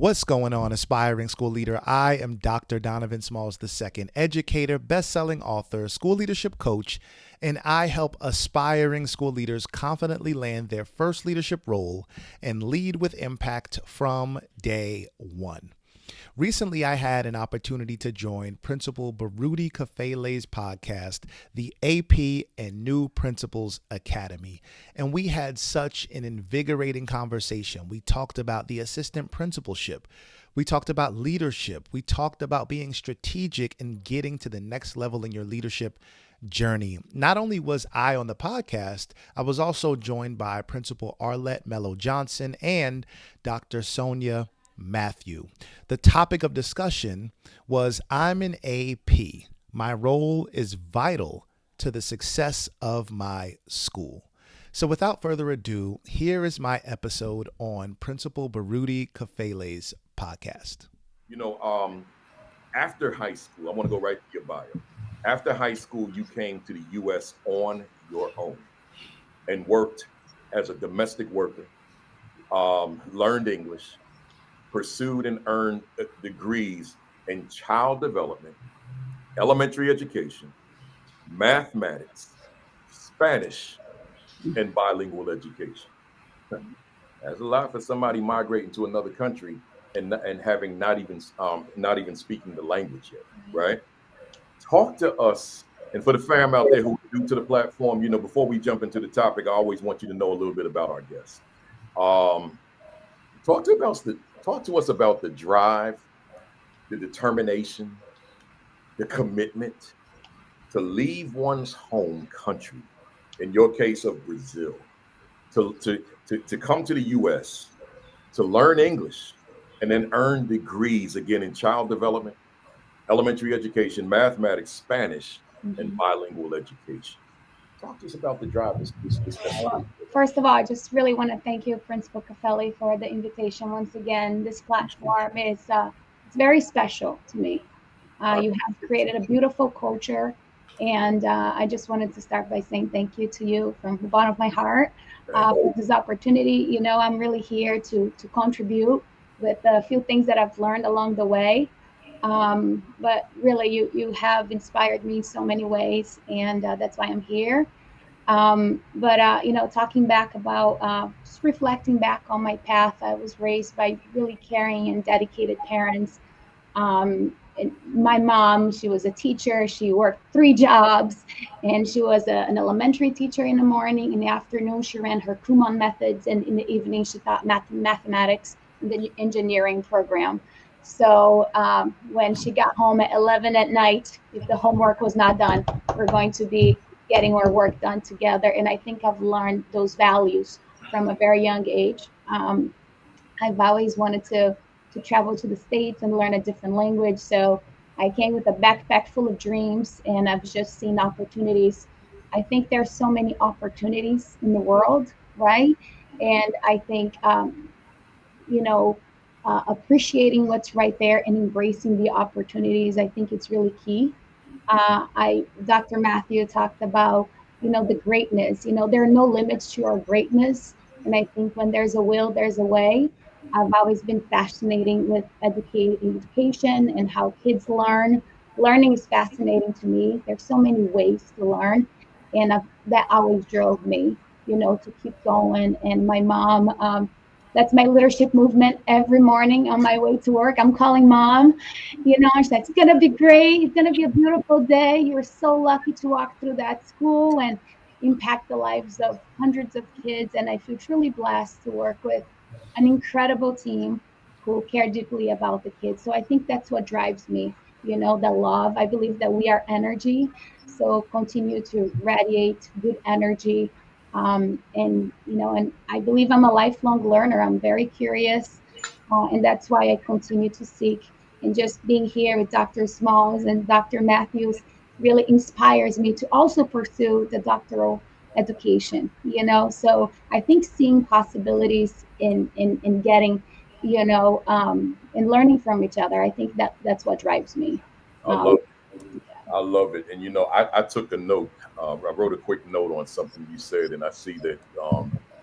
What's going on, aspiring school leader? I am Dr. Donovan Smalls II, educator, best-selling author, school leadership coach, and I help aspiring school leaders confidently land their first leadership role and lead with impact from day one. Recently, I had an opportunity to join Principal Baruti Kafele's podcast, the AP and New Principals Academy, and we had such an invigorating conversation. We talked about the assistant principalship. We talked about leadership. We talked about being strategic and getting to the next level in your leadership journey. Not only was I on the podcast, I was also joined by Principal Arlette Melo Johnson and Dr. Sonia Matthew. The topic of discussion was I'm an AP. My role is vital to the success of my school. So without further ado, here is my episode on Principal Baruti Kafele's podcast. After high school, I want to go right to your bio. After high school, you came to the U.S. on your own and worked as a domestic worker, learned English, pursued and earned degrees in child development, elementary education, mathematics, Spanish, and bilingual education. That's a lot for somebody migrating to another country and having not even speaking the language yet, right? Talk to us, and for the fam out there who are new to the platform, before we jump into the topic, I always want you to know a little bit about our guests. Talk to us about the drive, the determination, the commitment to leave one's home country, in your case of Brazil, to come to the U.S., to learn English, and then earn degrees again in child development, elementary education, mathematics, Spanish, and bilingual education. Talk to us about the drive. First of all, I just really want to thank you, Principal Kafele, for the invitation. Once again, this platform is it's very special to me. You have created a beautiful culture, and I just wanted to start by saying thank you to you from the bottom of my heart for this opportunity. I'm really here to contribute with a few things that I've learned along the way. But really, you have inspired me in so many ways, and that's why I'm here. Talking back about just reflecting back on my path, I was raised by really caring and dedicated parents. And my mom, she was a teacher. She worked 3 jobs, and she was an elementary teacher in the morning. In the afternoon, she ran her Kumon methods, and in the evening, she taught mathematics in the engineering program. So when she got home at 11 at night, if the homework was not done, we're going to be getting our work done together. And I think I've learned those values from a very young age. I've always wanted to travel to the States and learn a different language. So I came with a backpack full of dreams, and I've just seen opportunities. I think there's so many opportunities in the world, right? And I think, appreciating what's right there and embracing the opportunities, I think it's really key. Dr. Matthew talked about, the greatness. There are no limits to our greatness. And I think when there's a will, there's a way. I've always been fascinating with education and how kids learn. Learning is fascinating to me. There's so many ways to learn. And that always drove me, to keep going. And my mom, that's my leadership movement every morning on my way to work. I'm calling mom, she's like, it's going to be great. It's going to be a beautiful day. You're so lucky to walk through that school and impact the lives of hundreds of kids. And I feel truly blessed to work with an incredible team who care deeply about the kids. So I think that's what drives me, the love. I believe that we are energy. So continue to radiate good energy. And I believe I'm a lifelong learner. I'm very curious, and that's why I continue to seek. And just being here with Dr. Smalls and Dr. Matthews really inspires me to also pursue the doctoral education. So I think seeing possibilities in getting, and learning from each other. I think that's what drives me. I love it. And, I took a note. I wrote a quick note on something you said, and I see that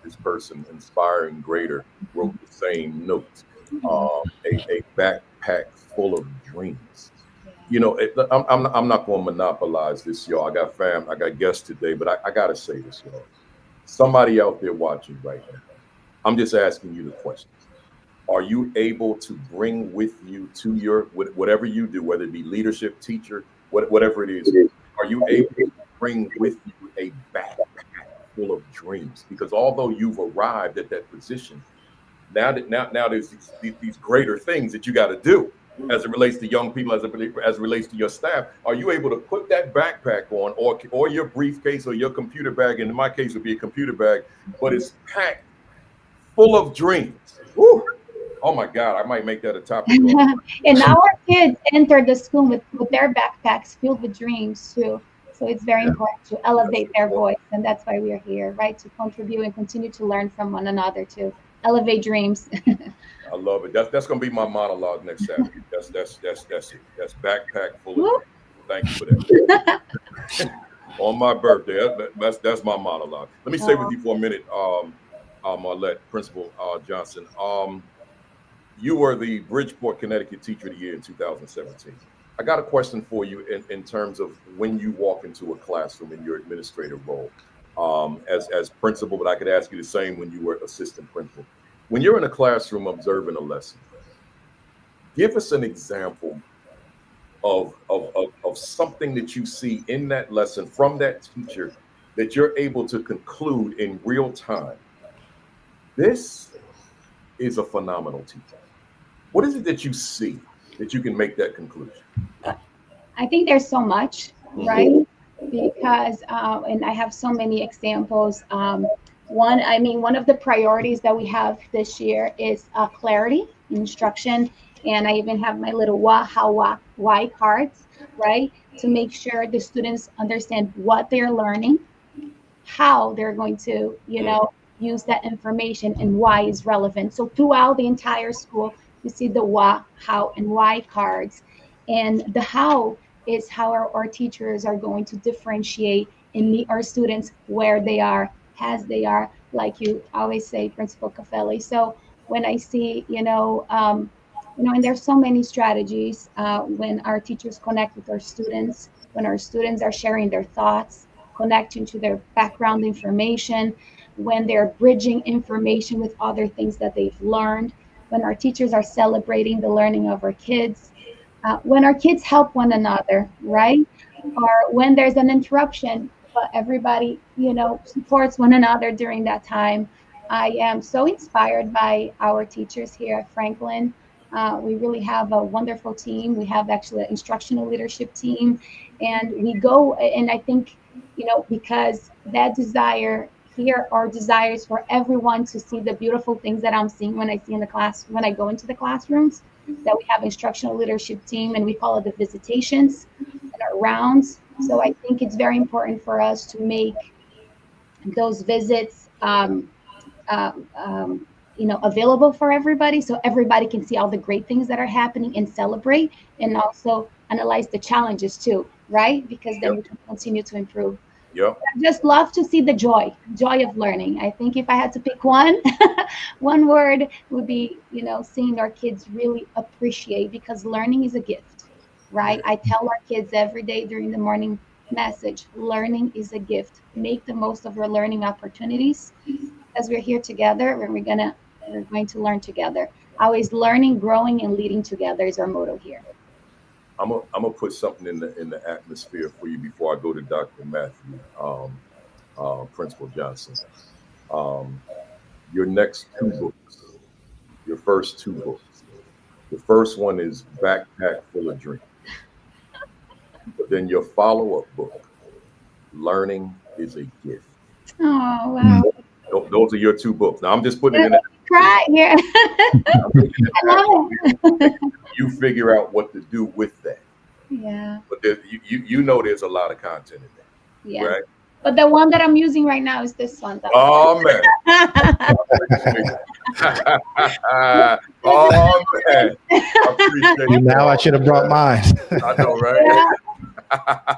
this person, Inspiring Greater, wrote the same note. Mhm. a backpack full of dreams. Yeah. I'm not going to monopolize this, y'all. I got guests today, but I got to say this, y'all. Somebody out there watching right now, I'm just asking you the question. Are you able to bring with you to your whatever you do, whether it be leadership, teacher, whatever it is, are you able to bring with you a backpack full of dreams? Because although you've arrived at that position, now there's these greater things that you got to do as it relates to young people, as it relates to your staff. Are you able to put that backpack on, or your briefcase, or your computer bag? And in my case, it would be a computer bag, but it's packed full of dreams. Woo! Oh my God, I might make that a topic on. And our kids enter the school with their backpacks filled with dreams too. So it's very Yeah, important to elevate their voice, and that's why we're here, right? To contribute and continue to learn from one another, to elevate dreams. I love it. That's gonna be my monologue next Saturday. That's it. That's backpack full of Woo. dreams. Thank you for that. On my birthday, that's my monologue. Let me stay with you for a minute, Arlette, Principal Johnson. You were the Bridgeport, Connecticut Teacher of the Year in 2017. I got a question for you in terms of when you walk into a classroom in your administrative role as principal, but I could ask you the same when you were assistant principal. When you're in a classroom observing a lesson, give us an example of something that you see in that lesson from that teacher that you're able to conclude in real time. This is a phenomenal teacher. What is it that you see that you can make that conclusion? I think there's so much, Mhm. right? Because, and I have so many examples. One of the priorities that we have this year is clarity in instruction. And I even have my little how, why cards, right? To make sure the students understand what they're learning, how they're going to, use that information and why is relevant. So throughout the entire school, you see the what, how, and why cards. And the how is how our teachers are going to differentiate and meet our students where they are, as they are, like you always say, Principal Kafele. So when I see, and there's so many strategies when our teachers connect with our students, when our students are sharing their thoughts, connecting to their background information, when they're bridging information with other things that they've learned, when our teachers are celebrating the learning of our kids, when our kids help one another, right? Or when there's an interruption, but everybody, supports one another during that time. I am so inspired by our teachers here at Franklin. We really have a wonderful team. We have actually an instructional leadership team, and we go. And I think, because that desire here are desires for everyone to see the beautiful things that I'm seeing when I see in the class, when I go into the classrooms, that we have instructional leadership team, and we call it the visitations and our rounds. So I think it's very important for us to make those visits available for everybody, so everybody can see all the great things that are happening and celebrate, and also analyze the challenges too, right? Because then Yep. we can continue to improve. Yep. I just love to see the joy of learning. I think if I had to pick one, one word would be, seeing our kids really appreciate, because learning is a gift, right? I tell our kids every day during the morning message, learning is a gift. Make the most of your learning opportunities, because we're here together and we're going to learn together. Always learning, growing, and leading together is our motto here. I'm gonna put something in the atmosphere for you before I go to Dr. Matthew, Principal Johnson. Um, your next two books, your first two books. The first one is Backpack Full of Dreams, but then your follow-up book, Learning is a Gift. Oh wow! Those are your two books. Now I'm just putting it Gonna in. cry here. I'm putting it I in the love atmosphere. it. You figure out what to do with that. Yeah, But you know there's a lot of content in there, yeah. right? But the one that I'm using right now is this one, though. Oh man. Appreciate it. Oh man. I appreciate You now, I that. should have brought mine. I know, right? Yeah.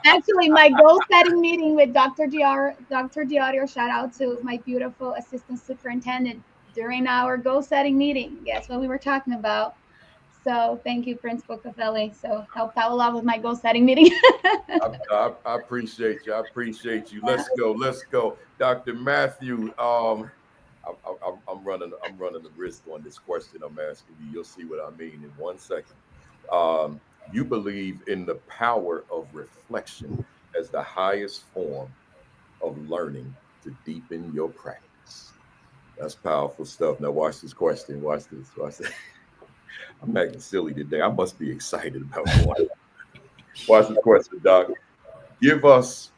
Actually, my goal setting meeting with Dr. Dr. Diorio, shout out to my beautiful assistant superintendent, during our goal setting meeting. Guess what we were talking about? So thank you, Principal Kafele. So helped out a lot with my goal setting meeting. I appreciate you. I appreciate you. Let's go. Let's go, Dr. Matthew. I'm running the risk on this question I'm asking you. You'll see what I mean in 1 second. You believe in the power of reflection as the highest form of learning to deepen your practice. That's powerful stuff. Now watch this question. Watch this. Watch this. I'm acting silly today. I must be excited about one. Watch this question, Doc. Give us,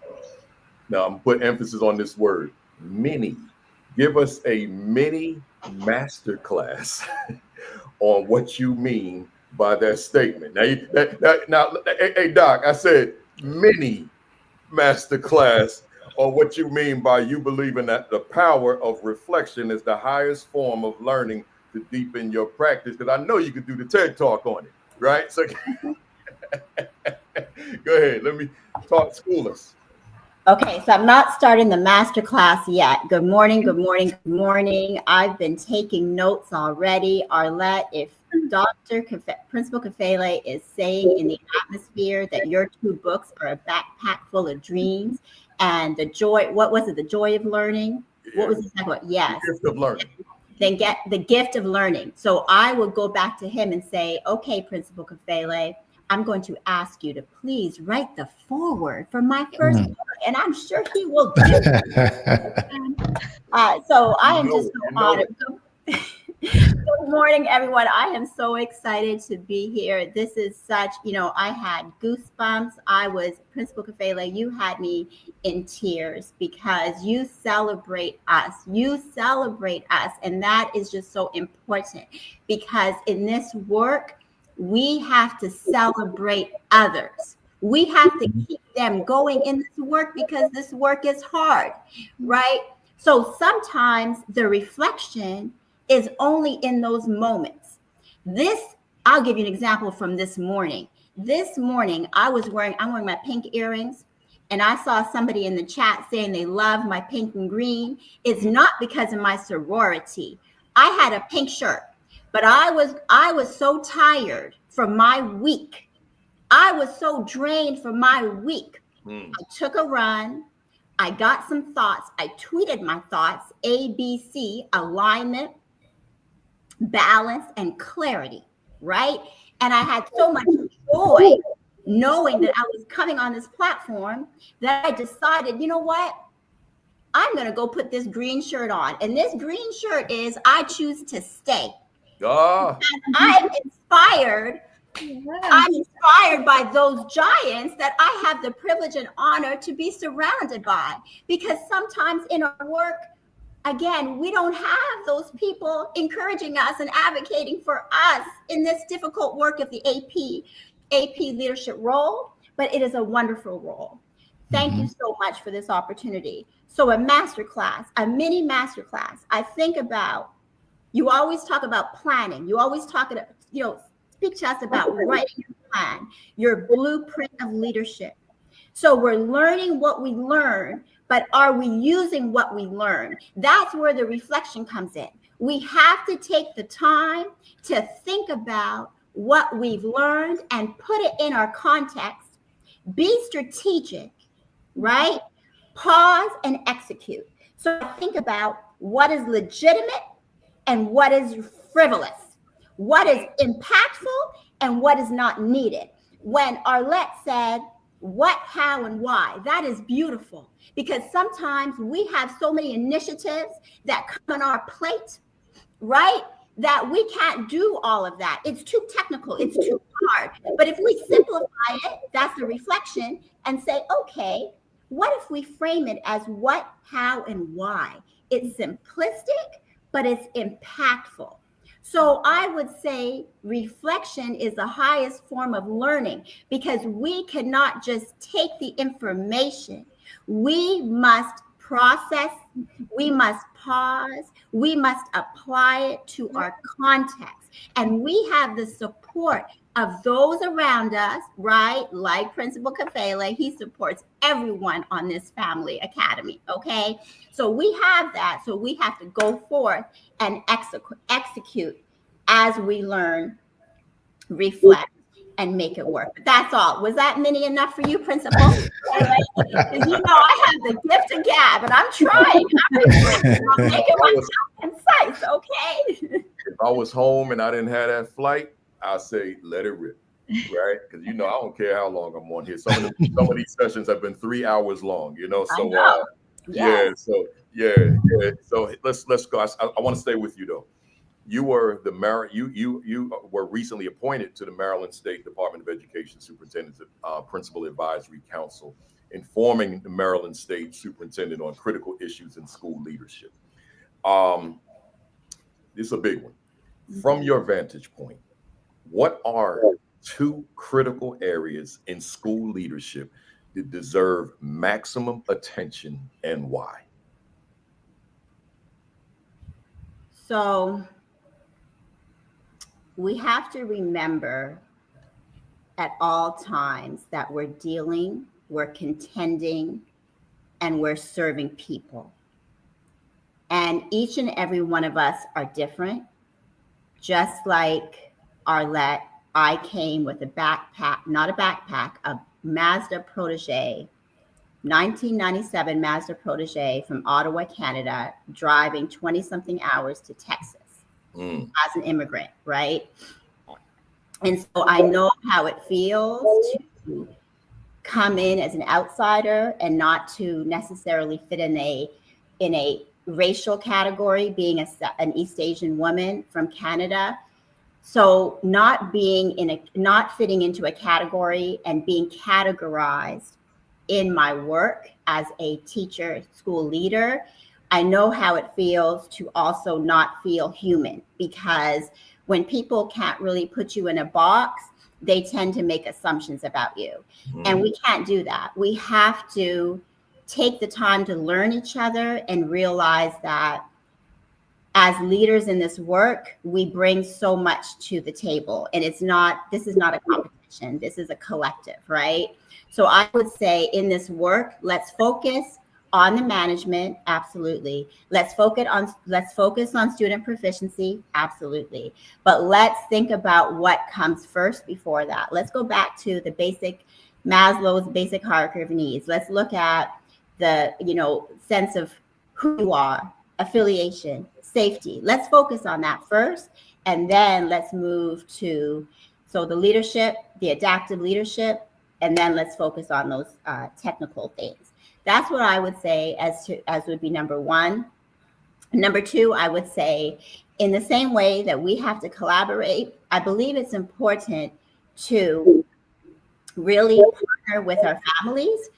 now I'm putting emphasis on this word, mini. Give us a mini masterclass on what you mean by that statement. Now, hey, Doc, I said mini masterclass on what you mean by you believing that the power of reflection is the highest form of learning to deepen your practice. Because I know you could do the TED Talk on it, right? So go ahead. Let me talk, school us. Okay, so I'm not starting the master class yet. Good morning, good morning, good morning. I've been taking notes already. Arlette, if Principal Kafele is saying in the atmosphere that your 2 books are a backpack full of dreams and the joy, what was it? The joy of learning? What was the second one? Yes. The gift of learning. Then get the gift of learning. So I will go back to him and say, okay, Principal Kafele, I'm going to ask you to please write the foreword for my first book, and I'm sure he will do it. So I am just so honored. Good morning, everyone. I am so excited to be here. This is such, I had goosebumps. Principal Kafele, you had me in tears because you celebrate us. You celebrate us. And that is just so important because in this work, we have to celebrate others. We have to keep them going in this work because this work is hard, right? So sometimes the reflection is only in those moments. I'll give you an example from this morning. This morning, I'm wearing my pink earrings, and I saw somebody in the chat saying they love my pink and green. It's not because of my sorority. I had a pink shirt. But I was so tired from my week. I was so drained from my week. I took a run. I got some thoughts. I tweeted my thoughts, ABC, alignment, balance, and clarity, right? And I had so much joy knowing that I was coming on this platform that I decided, you know what? I'm going to go put this green shirt on. And this green shirt is I choose to stay. I'm inspired. I'm inspired by those giants that I have the privilege and honor to be surrounded by. Because sometimes in our work, again, we don't have those people encouraging us and advocating for us in this difficult work of the AP leadership role. But it is a wonderful role. Thank you so much for this opportunity. So a masterclass, a mini masterclass. I think about. You always talk about planning. You always talk about, speak to us about writing your plan, your blueprint of leadership. So we're learning what we learn, but are we using what we learn? That's where the reflection comes in. We have to take the time to think about what we've learned and put it in our context. Be strategic, right? Pause and execute. So think about what is legitimate and what is frivolous, what is impactful and what is not needed. When Arlette said what, how, and why, that is beautiful because sometimes we have so many initiatives that come on our plate, right? That we can't do all of that. It's too technical, it's too hard. But if we simplify it, that's a reflection and say, okay, what if we frame it as what, how, and why? It's simplistic, but it's impactful. So I would say reflection is the highest form of learning because we cannot just take the information. We must process, we must pause, we must apply it to our context. And we have the support of those around us, right? Like Principal Kafele, he supports everyone on this family academy, okay? So we have that. So we have to go forth and execute as we learn, reflect, and make it work. But that's all. Was that many enough for you, Principal? Because you know I have the gift of gab, and I'm trying. I'm making myself concise, okay? If I was home and I didn't have that flight, I'd say let it rip, right? Because I don't care how long I'm on here. Some of these sessions have been 3 hours long, So Yes. So let's go. I want to stay with you though. You were you were recently appointed to the Maryland State Department of Education Superintendent's Principal Advisory Council, informing the Maryland State Superintendent on critical issues in school leadership. This is a big one. From your vantage point, what are 2 critical areas in school leadership that deserve maximum attention and why? So we have to remember at all times that we're dealing, we're contending, and we're serving people. And each and every one of us are different. Just like Arlette, I came with a backpack, not a backpack, a Mazda Protege, 1997 Mazda Protege from Ottawa, Canada, driving 20-something hours to Texas as an immigrant, right? And so I know how it feels to come in as an outsider and not to necessarily fit in a racial category, being an East Asian woman from Canada. So not fitting into a category and being categorized in my work as a teacher, school leader, I know how it feels to also not feel human, because when people can't really put you in a box, they tend to make assumptions about you. And we can't do that. We have to take the time to learn each other and realize that as leaders in this work, we bring so much to the table. And this is not a competition. This is a collective, right? So I would say in this work, let's focus on the management, absolutely. Let's focus on student proficiency, absolutely. But let's think about what comes first before that. Let's go back to the Maslow's basic hierarchy of needs. Let's look at the sense of who you are, affiliation, safety. Let's focus on that first, and then let's move to the leadership, the adaptive leadership, and then let's focus on those technical things. That's what I would say as would be number one. Number two, I would say in the same way that we have to collaborate, I believe it's important to really partner with our families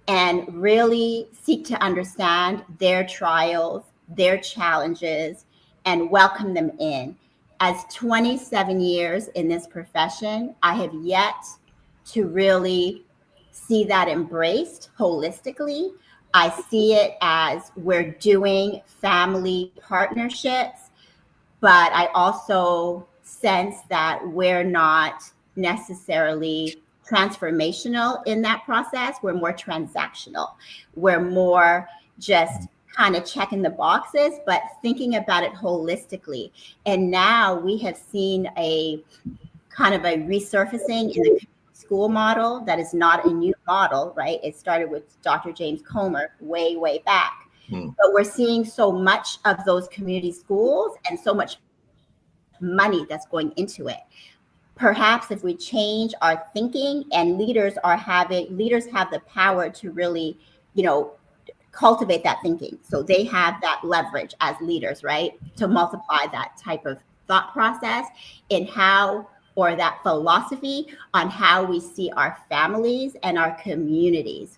and really seek to understand their trials, their challenges, and welcome them in. As 27 years in this profession, I have yet to really see that embraced holistically. I see it as we're doing family partnerships, but I also sense that we're not necessarily transformational in that process. We're more transactional. We're more just kind of checking the boxes, but thinking about it holistically. And now we have seen a kind of a resurfacing in the school model that is not a new model, right? It started with Dr. James Comer way, way back. But we're seeing so much of those community schools and so much money that's going into it. Perhaps if we change our thinking, and leaders have the power to really, cultivate that thinking. So they have that leverage as leaders, right? To multiply that type of thought process in or that philosophy on how we see our families and our communities.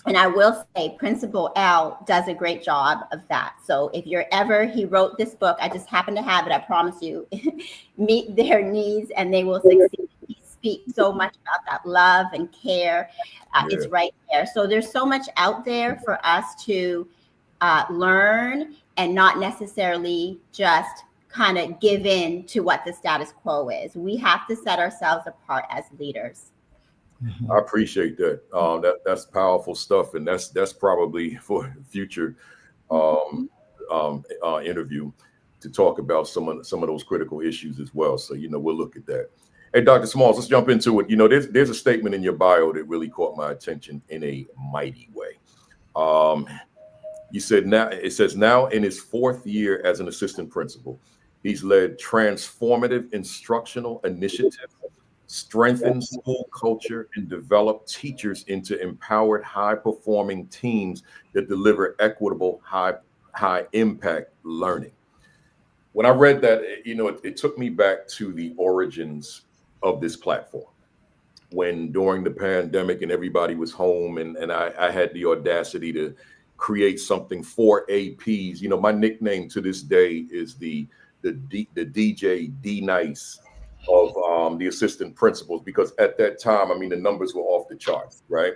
And I will say Principal L does a great job of that. So if he wrote this book, I just happen to have it, I promise you, Meet Their Needs and They Will Succeed. He speaks so much about that love and care. It's right there. So there's so much out there for us to learn, and not necessarily just kind of give in to what the status quo is. We have to set ourselves apart as leaders. I appreciate that. That's powerful stuff, and that's probably for a future interview to talk about some of those critical issues as well. So we'll look at that. Hey, Dr. Smalls, let's jump into it. There's a statement in your bio that really caught my attention in a mighty way. You said it says now in his 4th year as an assistant principal, he's led transformative instructional initiatives, strengthened school culture, and developed teachers into empowered, high-performing teams that deliver equitable, high impact learning. When I read that, it took me back to the origins of this platform. When during the pandemic and everybody was home, and I had the audacity to create something for APs. My nickname to this day is the DJ D Nice of the assistant principals, because at that time, the numbers were off the charts, right?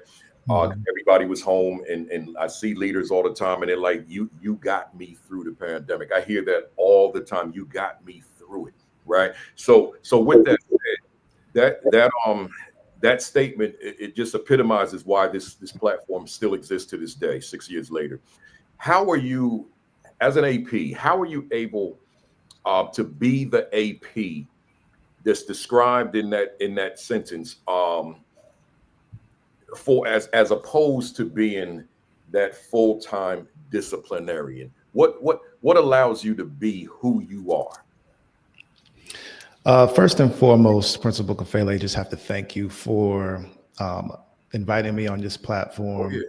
Everybody was home, and I see leaders all the time, and they're like, you got me through the pandemic. I hear that all the time. You got me through it, right? So with that said, that statement, it just epitomizes why this platform still exists to this day, 6 years later. How are you, as an AP, how are you able to be the AP that's described in that sentence, as opposed to being that full-time disciplinarian? What allows you to be who you are? First and foremost, Principal Kafele, I just have to thank you for inviting me on this platform. Oh,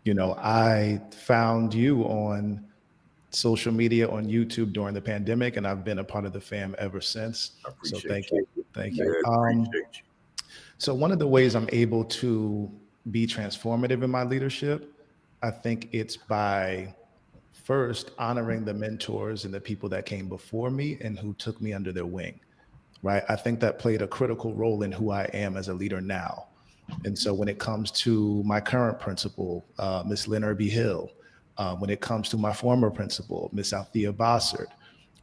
yeah. I found you on social media, on YouTube during the pandemic, and I've been a part of the fam ever since. So thank you. Thank you. So one of the ways I'm able to be transformative in my leadership, I think it's by first honoring the mentors and the people that came before me and who took me under their wing. Right. I think that played a critical role in who I am as a leader now. And so when it comes to my current principal, Miss Leonard B. Hill, when it comes to my former principal, Miss Althea Bossard,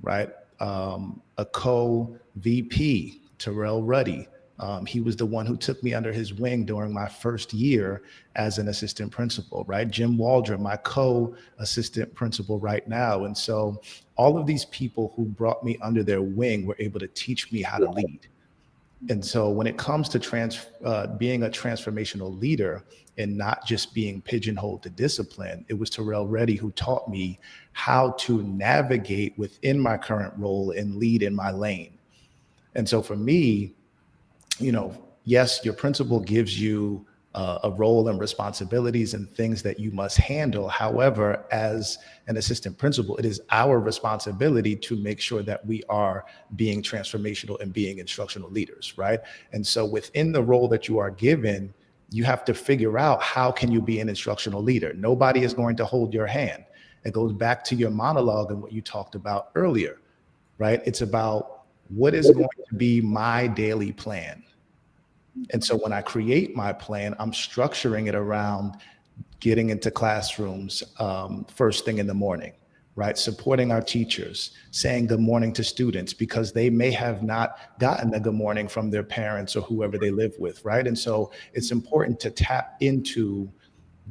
right? A co-VP, Terrell Ruddy. He was the one who took me under his wing during my first year as an assistant principal, right? Jim Waldron, my co-assistant principal right now. And so all of these people who brought me under their wing were able to teach me how to lead. And so when it comes to being a transformational leader and not just being pigeonholed to discipline, it was Terrell Reddy who taught me how to navigate within my current role and lead in my lane. And so for me, yes, your principal gives you a role and responsibilities and things that you must handle. However, as an assistant principal, it is our responsibility to make sure that we are being transformational and being instructional leaders, right? And so within the role that you are given, you have to figure out how can you be an instructional leader. Nobody is going to hold your hand. It goes back to your monologue and what you talked about earlier, right? It's about what is going to be my daily plan. And so when I create my plan, I'm structuring it around getting into classrooms first thing in the morning, right? Supporting our teachers, saying good morning to students because they may have not gotten a good morning from their parents or whoever they live with, right? And so it's important to tap into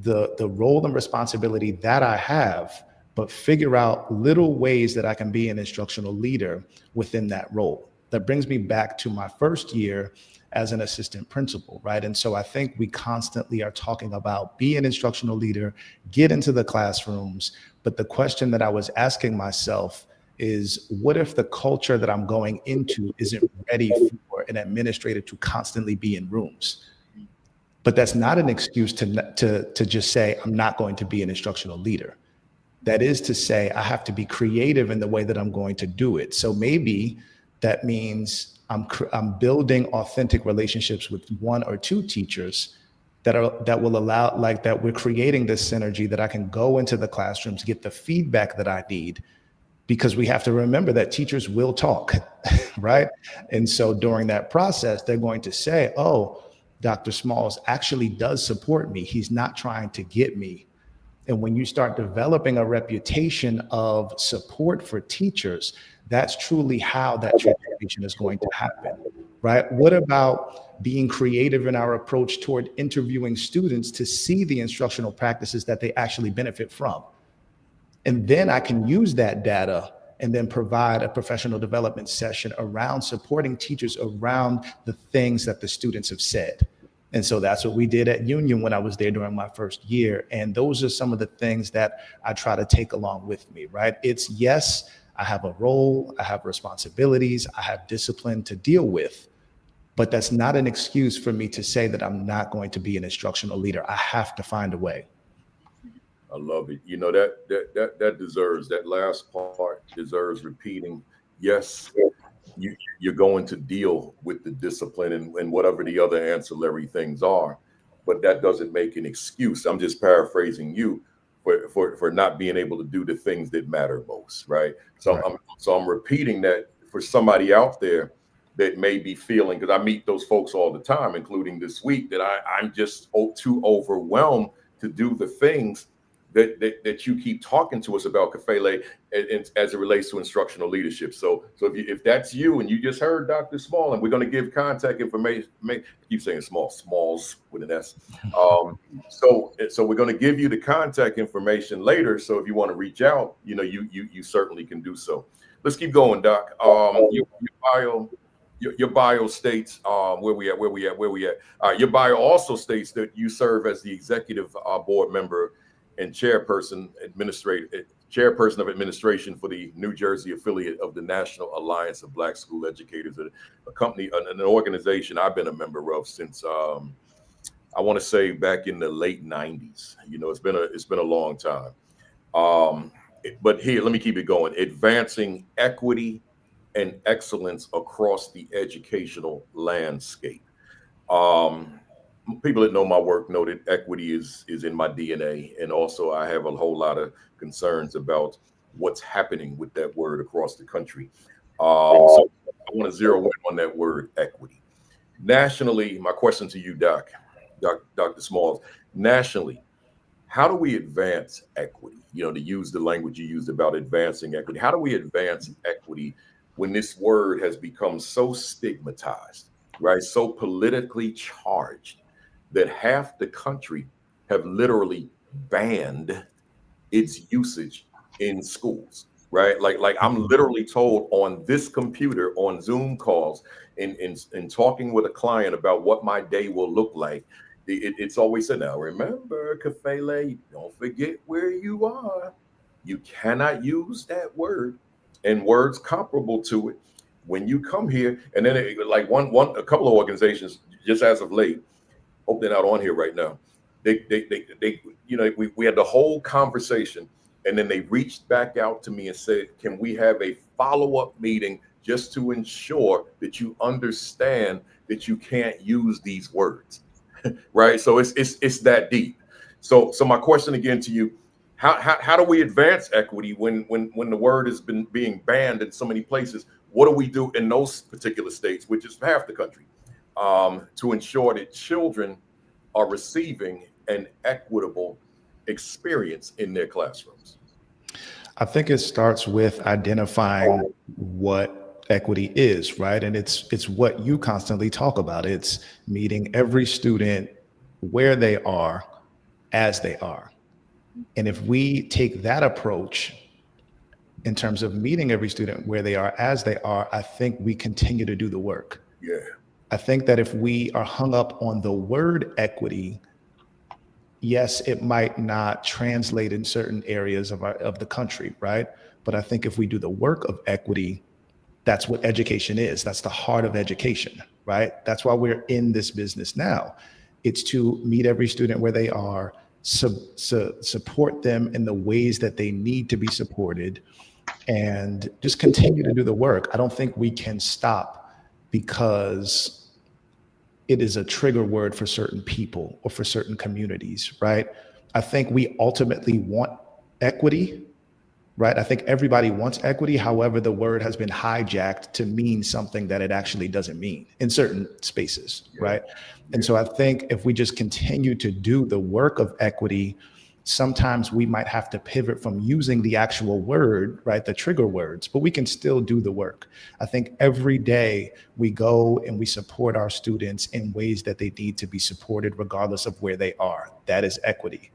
the role and responsibility that I have, but figure out little ways that I can be an instructional leader within that role. That brings me back to my first year as an assistant principal, right? And so I think we constantly are talking about be an instructional leader, get into the classrooms. But the question that I was asking myself is, what if the culture that I'm going into isn't ready for an administrator to constantly be in rooms? But that's not an excuse to just say, I'm not going to be an instructional leader. That is to say, I have to be creative in the way that I'm going to do it. So maybe that means I'm building authentic relationships with one or two teachers that will allow, like that we're creating this synergy that I can go into the classrooms, get the feedback that I need, because we have to remember that teachers will talk, right? And so during that process, they're going to say, oh, Dr. Smalls actually does support me. He's not trying to get me. And when you start developing a reputation of support for teachers, that's truly how that transformation is going to happen, right? What about being creative in our approach toward interviewing students to see the instructional practices that they actually benefit from? And then I can use that data and then provide a professional development session around supporting teachers around the things that the students have said. And so that's what we did at Union when I was there during my first year. And those are some of the things that I try to take along with me, right? It's, yes, I have a role, I have responsibilities, I have discipline to deal with, but that's not an excuse for me to say that I'm not going to be an instructional leader. I have to find a way. I love it. You know, that deserves, that last part deserves repeating. Yes, you're going to deal with the discipline and whatever the other ancillary things are, but that doesn't make an excuse. I'm just paraphrasing you for not being able to do the things that matter most, right? So Right. I'm repeating that for somebody out there that may be feeling, because I meet those folks all the time, including this week, that I'm just too overwhelmed to do the things that you keep talking to us about, Kafele, and as it relates to instructional leadership. So if that's you and you just heard Dr. Small, and we're going to give contact information, I keep saying Smalls with an S. So we're going to give you the contact information later. So if you want to reach out, you know, you certainly can do so. Let's keep going, Doc. Your bio states where we at. Your bio also states that you serve as the executive board member and chairperson of administration for the New Jersey affiliate of the National Alliance of Black School Educators, a company, an organization I've been a member of since I want to say back in the late 90s. You know, it's been a long time. But here, let me keep it going. Advancing equity and excellence across the educational landscape. People that know my work know that equity is in my DNA. And also I have a whole lot of concerns about what's happening with that word across the country. So I want to zero in on that word equity. Nationally, my question to you, Dr. Smalls, nationally, how do we advance equity? You know, to use the language you used about advancing equity, how do we advance equity when this word has become so stigmatized, right? So politically charged that half the country have literally banned its usage in schools, right? Like I'm literally told on this computer, on Zoom calls, in talking with a client about what my day will look like, it's always said, now remember, Kafele, don't forget where you are. You cannot use that word and words comparable to it when you come here. And then a couple of organizations, just as of late, hope they're not on here right now. They you know, we had the whole conversation, and then they reached back out to me and said, can we have a follow-up meeting just to ensure that you understand that you can't use these words, right? So it's that deep. So my question again to you, how do we advance equity when the word has been being banned in so many places? What do we do in those particular states, which is half the country, to ensure that children are receiving an equitable experience in their classrooms? I think it starts with identifying what equity is, right? And it's what you constantly talk about. It's meeting every student where they are, as they are. And if we take that approach in terms of meeting every student where they are, as they are, I think we continue to do the work. Yeah. I think that if we are hung up on the word equity, yes, it might not translate in certain areas of the country, right? But I think if we do the work of equity, that's what education is. That's the heart of education, right? That's why we're in this business now. It's to meet every student where they are, support them in the ways that they need to be supported, and just continue to do the work. I don't think we can stop because it is a trigger word for certain people or for certain communities, right? I think we ultimately want equity, right? I think everybody wants equity. However, the word has been hijacked to mean something that it actually doesn't mean in certain spaces, right? And so I think if we just continue to do the work of equity, sometimes we might have to pivot from using the actual word, right, the trigger words, but we can still do the work. I think every day we go and we support our students in ways that they need to be supported regardless of where they are. That is equity.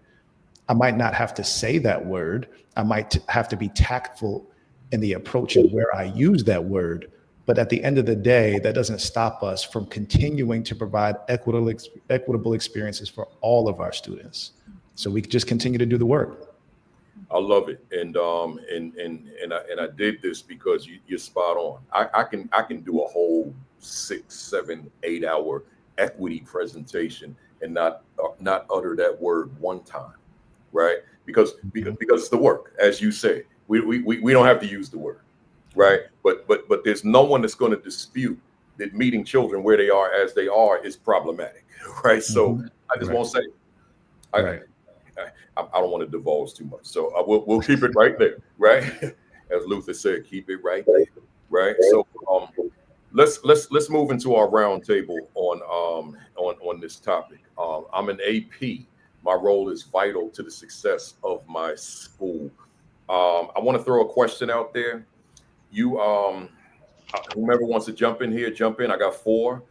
I might not have to say that word. I might have to be tactful in the approach of where I use that word. But at the end of the day, that doesn't stop us from continuing to provide equitable experiences for all of our students. So we just continue to do the work. I love it, and I did this because you're spot on. I can do a whole 6, 7, 8 hour equity presentation and not utter that word one time, right? Because it's the work, as you say. We don't have to use the word, right? But there's no one that's going to dispute that meeting children where they are as they are is problematic, right? So I just won't say it. I don't want to divulge too much, so we'll keep it right there, right? As Luther said, keep it right there, right? So let's move into our roundtable on this topic. I'm an AP. My role is vital to the success of my school. I want to throw a question out there. You, whomever wants to jump in here, jump in. I got 4,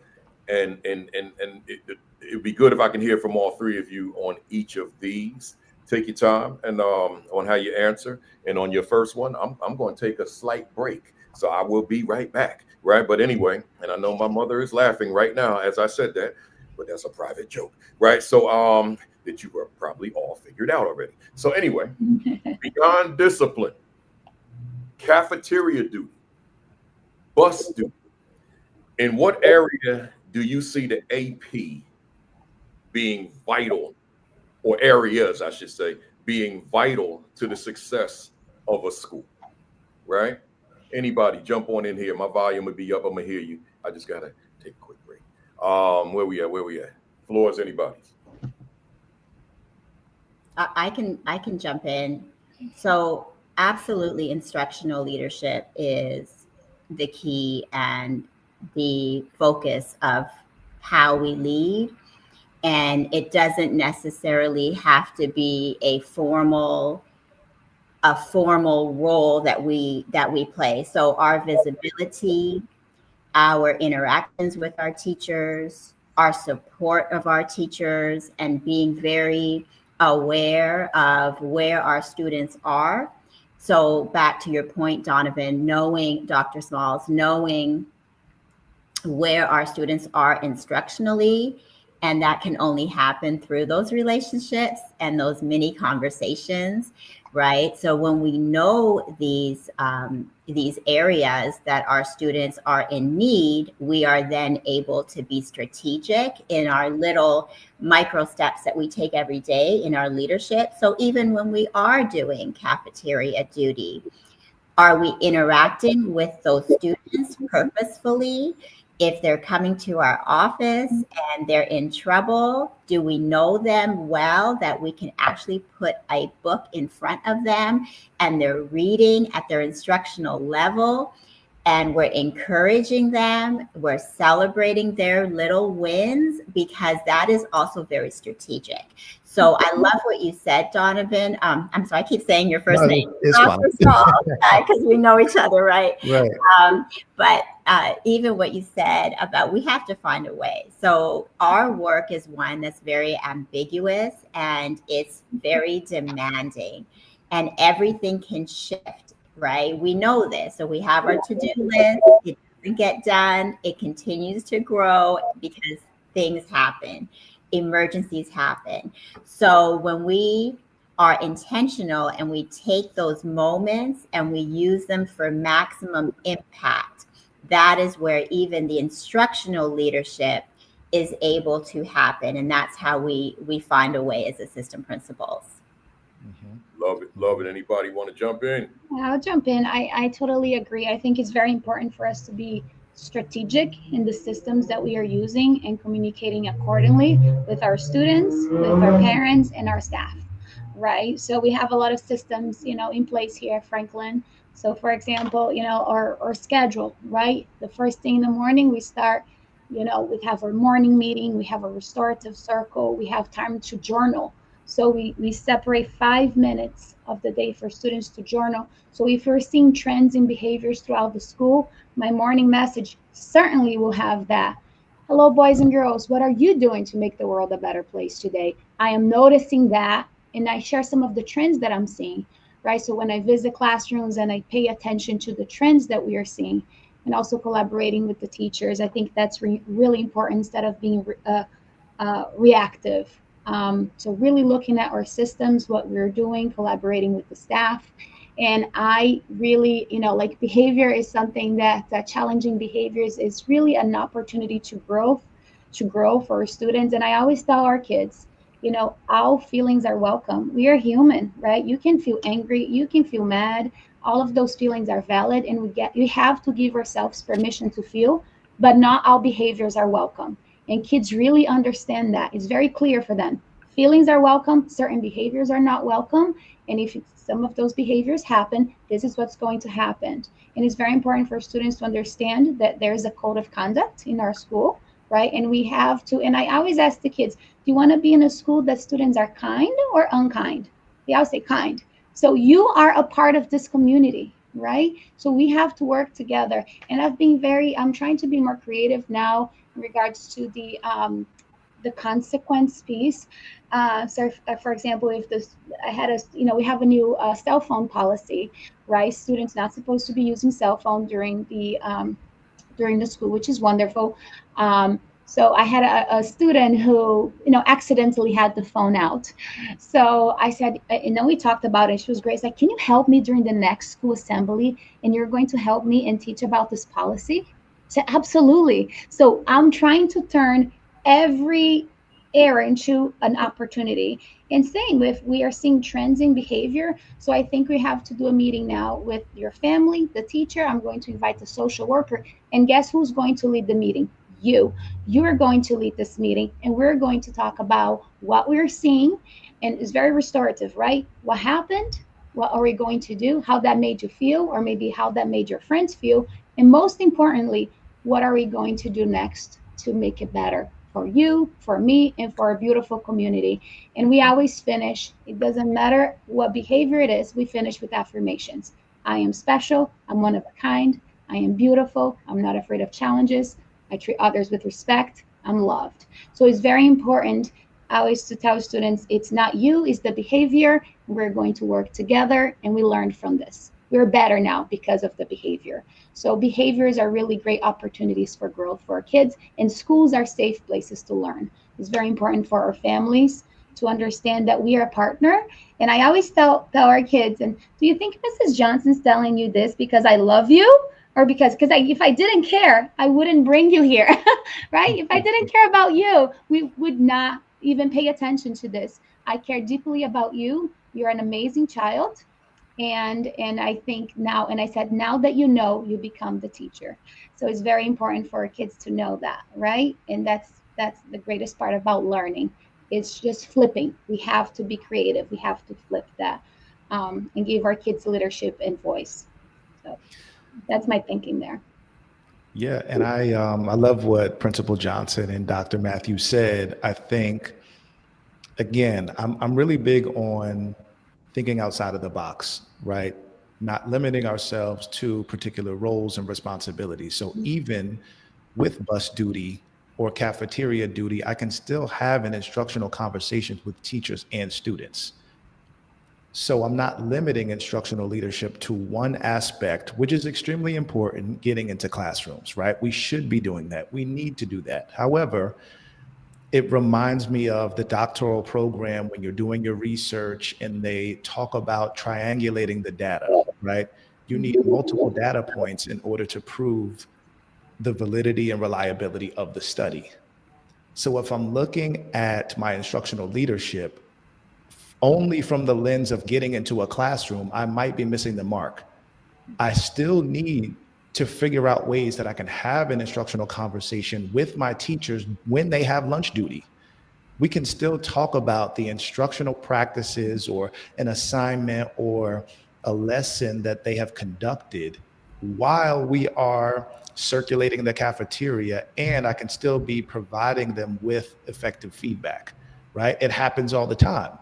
and it'd be good if I can hear from all 3 of you on each of these. Take your time and on how you answer. And on your first one, I'm going to take a slight break, so I will be right back. Right, but anyway, and I know my mother is laughing right now as I said that, but that's a private joke, right? So that you were probably all figured out already. So anyway, beyond discipline, cafeteria duty, bus duty. In what area do you see the AP being vital, or areas, I should say, being vital to the success of a school, right? Anybody jump on in here. My volume would be up. I'm gonna hear you. I just gotta take a quick break. Where we at? Floor is anybody's. I can jump in. So absolutely, instructional leadership is the key and the focus of how we lead. And it doesn't necessarily have to be a formal role that we play. So our visibility, our interactions with our teachers, our support of our teachers, and being very aware of where our students are. So back to your point, Donovan, knowing, Dr. Smalls, knowing where our students are instructionally, and that can only happen through those relationships and those mini conversations, right? So when we know these areas that our students are in need, we are then able to be strategic in our little micro steps that we take every day in our leadership. So even when we are doing cafeteria duty, are we interacting with those students purposefully? If they're coming to our office and they're in trouble, do we know them well that we can actually put a book in front of them and they're reading at their instructional level, and we're encouraging them, we're celebrating their little wins, because that is also very strategic. So I love what you said, Donovan. I'm sorry, I keep saying your first name. It's fine. Because we know each other, right? Right. But even what you said about we have to find a way. So our work is one that's very ambiguous and it's very demanding, and everything can shift, right? We know this. So we have our to-do list. It doesn't get done. It continues to grow because things happen. Emergencies happen. So when we are intentional and we take those moments and we use them for maximum impact, that is where even the instructional leadership is able to happen. And that's how we find a way as assistant principals. Love it. Anybody want to jump in? Yeah, I'll jump in. I totally agree. I think it's very important for us to be strategic in the systems that we are using and communicating accordingly with our students, with our parents, and our staff, right? So we have a lot of systems, in place here at Franklin. So for example, our schedule, right? The first thing in the morning, we start, we have our morning meeting, we have a restorative circle, we have time to journal. So we separate 5 minutes of the day for students to journal. So if we're seeing trends in behaviors throughout the school, my morning message certainly will have that. Hello, boys and girls, what are you doing to make the world a better place today? I am noticing that, and I share some of the trends that I'm seeing, right? So when I visit classrooms and I pay attention to the trends that we are seeing, and also collaborating with the teachers, I think that's really important instead of being reactive. So really looking at our systems, what we're doing, collaborating with the staff. And I really, like behavior is something that challenging behaviors is really an opportunity to grow for our students. And I always tell our kids, all feelings are welcome. We are human, right? You can feel angry, you can feel mad. All of those feelings are valid, and we have to give ourselves permission to feel, but not all behaviors are welcome. And kids really understand that. It's very clear for them. Feelings are welcome, certain behaviors are not welcome. And if some of those behaviors happen, this is what's going to happen. And it's very important for students to understand that there's a code of conduct in our school, right? And we have to, and I always ask the kids, do you want to be in a school that students are kind or unkind? They always say kind. So you are a part of this community, right? So we have to work together. And I'm trying to be more creative now in regards to the consequence piece. So, for example, if we have a new cell phone policy, right? Students not supposed to be using cell phone during the school, which is wonderful. So I had a student who, accidentally had the phone out. So I said, and then we talked about it. She was great. It's like, can you help me during the next school assembly? And you're going to help me and teach about this policy? I said, absolutely. So I'm trying to turn every error into an opportunity. And same if we are seeing trends in behavior. So I think we have to do a meeting now with your family, the teacher. I'm going to invite the social worker. And guess who's going to lead the meeting? You are going to lead this meeting, and we're going to talk about what we're seeing. And it's very restorative, right? What happened? What are we going to do? How that made you feel, or maybe how that made your friends feel. And most importantly, what are we going to do next to make it better for you, for me, and for our beautiful community? And we always finish, it doesn't matter what behavior it is, we finish with affirmations. I am special, I'm one of a kind, I am beautiful, I'm not afraid of challenges, I treat others with respect, I'm loved. So it's very important always to tell students, it's not you, it's the behavior. We're going to work together, and we learned from this. We're better now because of the behavior. So behaviors are really great opportunities for growth for our kids, and schools are safe places to learn. It's very important for our families to understand that we are a partner. And I always tell our kids, and do you think Mrs. Johnson's telling you this because I love you? Or because if I didn't care, I wouldn't bring you here, right? If I didn't care about you, we would not even pay attention to this. I care deeply about you. You're an amazing child. And I think now, and I said, now that you know, you become the teacher. So it's very important for our kids to know that, right? And that's the greatest part about learning. It's just flipping. We have to be creative. We have to flip that and give our kids leadership and voice. So that's my thinking there. Yeah, and I love what Principal Johnson and Dr. Matthew said. I think, again, I'm really big on thinking outside of the box, right? Not limiting ourselves to particular roles and responsibilities. So even with bus duty or cafeteria duty, I can still have an instructional conversation with teachers and students. So I'm not limiting instructional leadership to one aspect, which is extremely important getting into classrooms, right? We should be doing that. We need to do that. However, it reminds me of the doctoral program when you're doing your research and they talk about triangulating the data, right? You need multiple data points in order to prove the validity and reliability of the study. So if I'm looking at my instructional leadership only from the lens of getting into a classroom, I might be missing the mark. I still need to figure out ways that I can have an instructional conversation with my teachers when they have lunch duty. We can still talk about the instructional practices or an assignment or a lesson that they have conducted while we are circulating the cafeteria, and I can still be providing them with effective feedback, right? It happens all the time.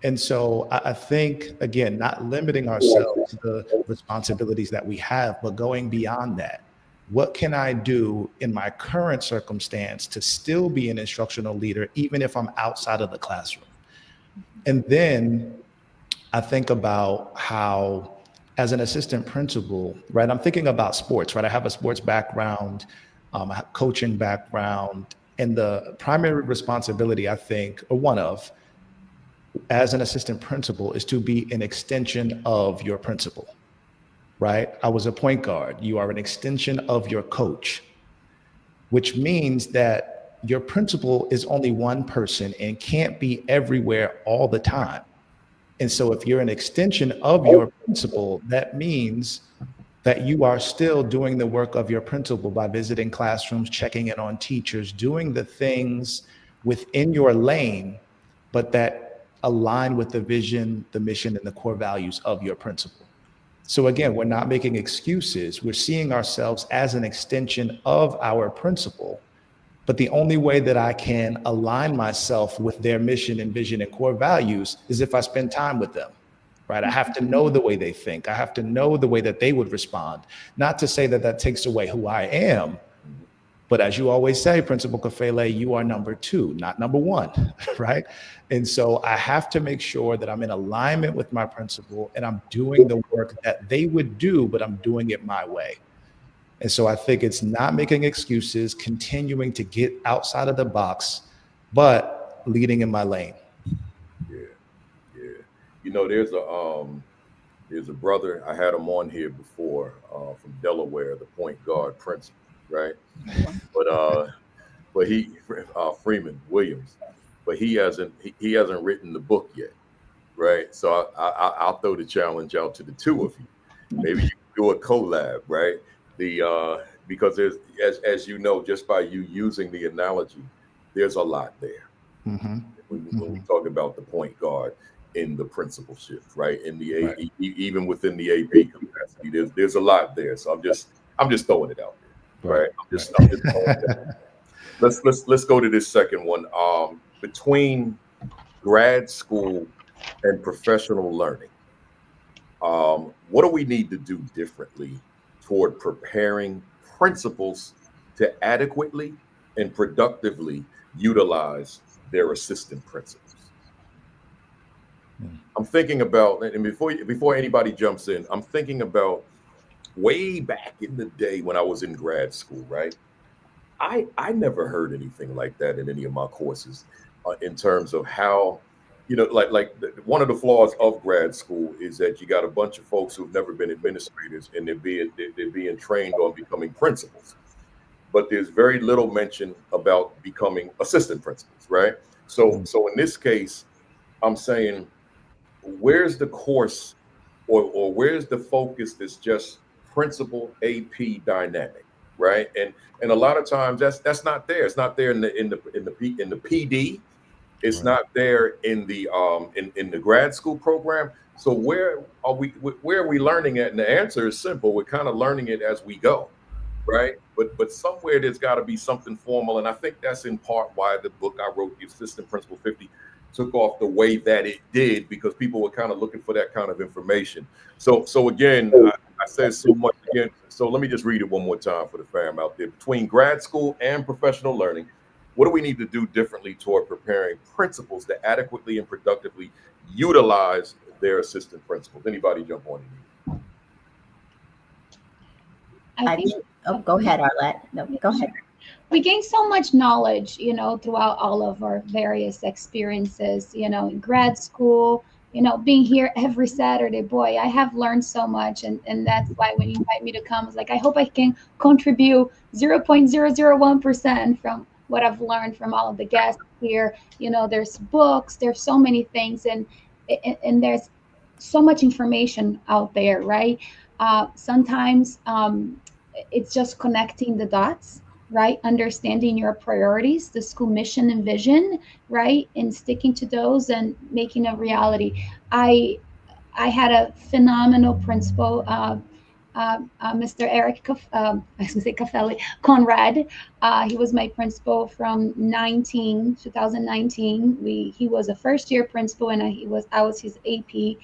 And so I think, again, not limiting ourselves to the responsibilities that we have, but going beyond that. What can I do in my current circumstance to still be an instructional leader, even if I'm outside of the classroom? And then I think about how, as an assistant principal, right, I'm thinking about sports, right? I have a sports background, I have coaching background, and the primary responsibility, I think, or one of, as an assistant principal, is to be an extension of your principal, right? I was a point guard. You are an extension of your coach, which means that your principal is only one person and can't be everywhere all the time. And so if you're an extension of your principal, that means that you are still doing the work of your principal by visiting classrooms, checking in on teachers, doing the things within your lane, but that align with the vision, the mission, and the core values of your principal. So again, we're not making excuses. We're seeing ourselves as an extension of our principal. But the only way that I can align myself with their mission and vision and core values is if I spend time with them, right? I have to know the way they think. I have to know the way that they would respond. Not to say that that takes away who I am, but as you always say, Principal Kafele, you are number two, not number one, right? And so I have to make sure that I'm in alignment with my principal and I'm doing the work that they would do, but I'm doing it my way. And so I think it's not making excuses, continuing to get outside of the box, but leading in my lane. Yeah, yeah. You know, there's a brother, I had him on here before, from Delaware, the point guard principal, right? But he Freeman Williams, but he hasn't written the book yet, right? So I'll throw the challenge out to the two of you. Maybe you can do a collab, right? Because there's, as you know, just by you using the analogy, there's a lot there. Mm-hmm. When we talk about the point guard in the principalship, right? In the even within the AP capacity, there's a lot there. So I'm just throwing it out there, right? I'm just throwing it out. Let's go to this second one. Between grad school and professional learning, what do we need to do differently toward preparing principals to adequately and productively utilize their assistant principals? I'm thinking about, and before anybody jumps in, I'm thinking about way back in the day when I was in grad school, right? I never heard anything like that in any of my courses, in terms of how, you know, one of the flaws of grad school is that you got a bunch of folks who've never been administrators and they're being trained on becoming principals, but there's very little mention about becoming assistant principals, right? So in this case, I'm saying, where's the course or where's the focus that's just principal AP dynamic, right? And a lot of times that's not there. It's not there in the PD. It's not there in the grad school program. So where are we learning it? And the answer is simple. We're kind of learning it as we go, right? But somewhere there's got to be something formal. And I think that's in part why the book I wrote, The Assistant Principal 50, took off the way that it did, because people were kind of looking for that kind of information. So again, I said so much again. So let me just read it one more time for the fam out there. Between grad school and professional learning, what do we need to do differently toward preparing principals to adequately and productively utilize their assistant principals? Anybody jump on in? Go ahead, Arlette. No, go ahead. We gain so much knowledge, you know, throughout all of our various experiences, you know, in grad school, you know, being here every Saturday, boy, I have learned so much. And that's why when you invite me to come, it's like, I hope I can contribute 0.001% from what I've learned from all of the guests here. You know, there's books, there's so many things, and there's so much information out there, right? Sometimes it's just connecting the dots, right? Understanding your priorities, the school mission and vision, right? And sticking to those and making a reality. I had a phenomenal principal Mr. Eric, I was gonna say Kafele, Conrad. He was my principal from 2019. He was a first year principal, and I was his AP.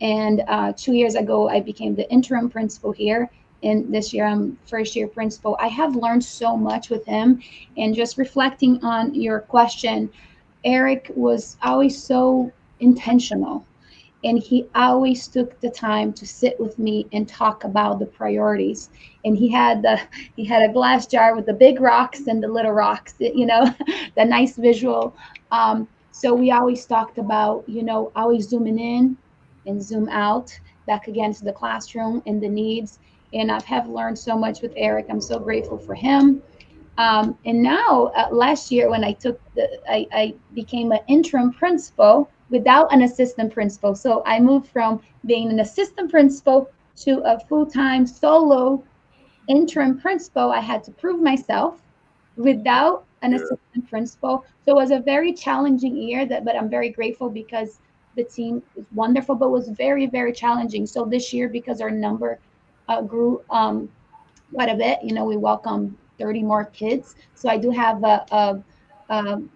And 2 years ago, I became the interim principal here. And this year, I'm first year principal. I have learned so much with him. And just reflecting on your question, Eric was always so intentional, and he always took the time to sit with me and talk about the priorities. And he had a glass jar with the big rocks and the little rocks, the nice visual. So we always talked about, always zooming in and zoom out back against the classroom and the needs. And I have learned so much with Eric. I'm so grateful for him. And now, last year, when I became an interim principal without an assistant principal. So I moved from being an assistant principal to a full-time solo interim principal. I had to prove myself without an assistant principal. So it was a very challenging year, but I'm very grateful because the team was wonderful, but was very, very challenging. So this year, because our number grew quite a bit, we welcome 30 more kids. So I do have a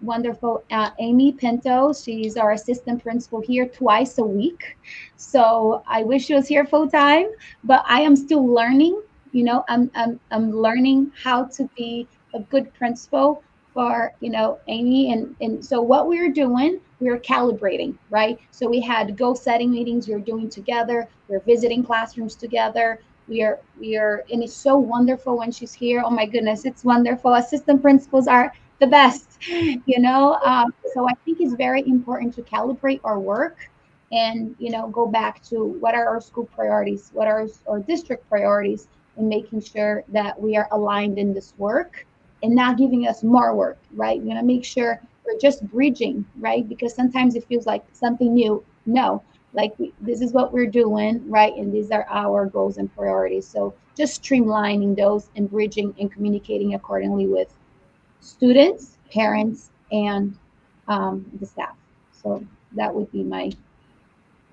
wonderful Amy Pinto. She's our assistant principal here twice a week. So I wish she was here full time, but I am still learning. I'm learning how to be a good principal for Amy. And so what we're doing, we're calibrating, right? So we had goal setting meetings we're doing together. We're visiting classrooms together. We are, and it's so wonderful when she's here. Oh my goodness, it's wonderful. Assistant principals are the best, So I think it's very important to calibrate our work and, go back to what are our school priorities, what are our district priorities, and making sure that we are aligned in this work and not giving us more work, right? We're going to make sure we're just bridging, right? Because sometimes it feels like something new. No, like this is what we're doing, right? And these are our goals and priorities. So just streamlining those and bridging and communicating accordingly with students, parents, and the staff. So that would be my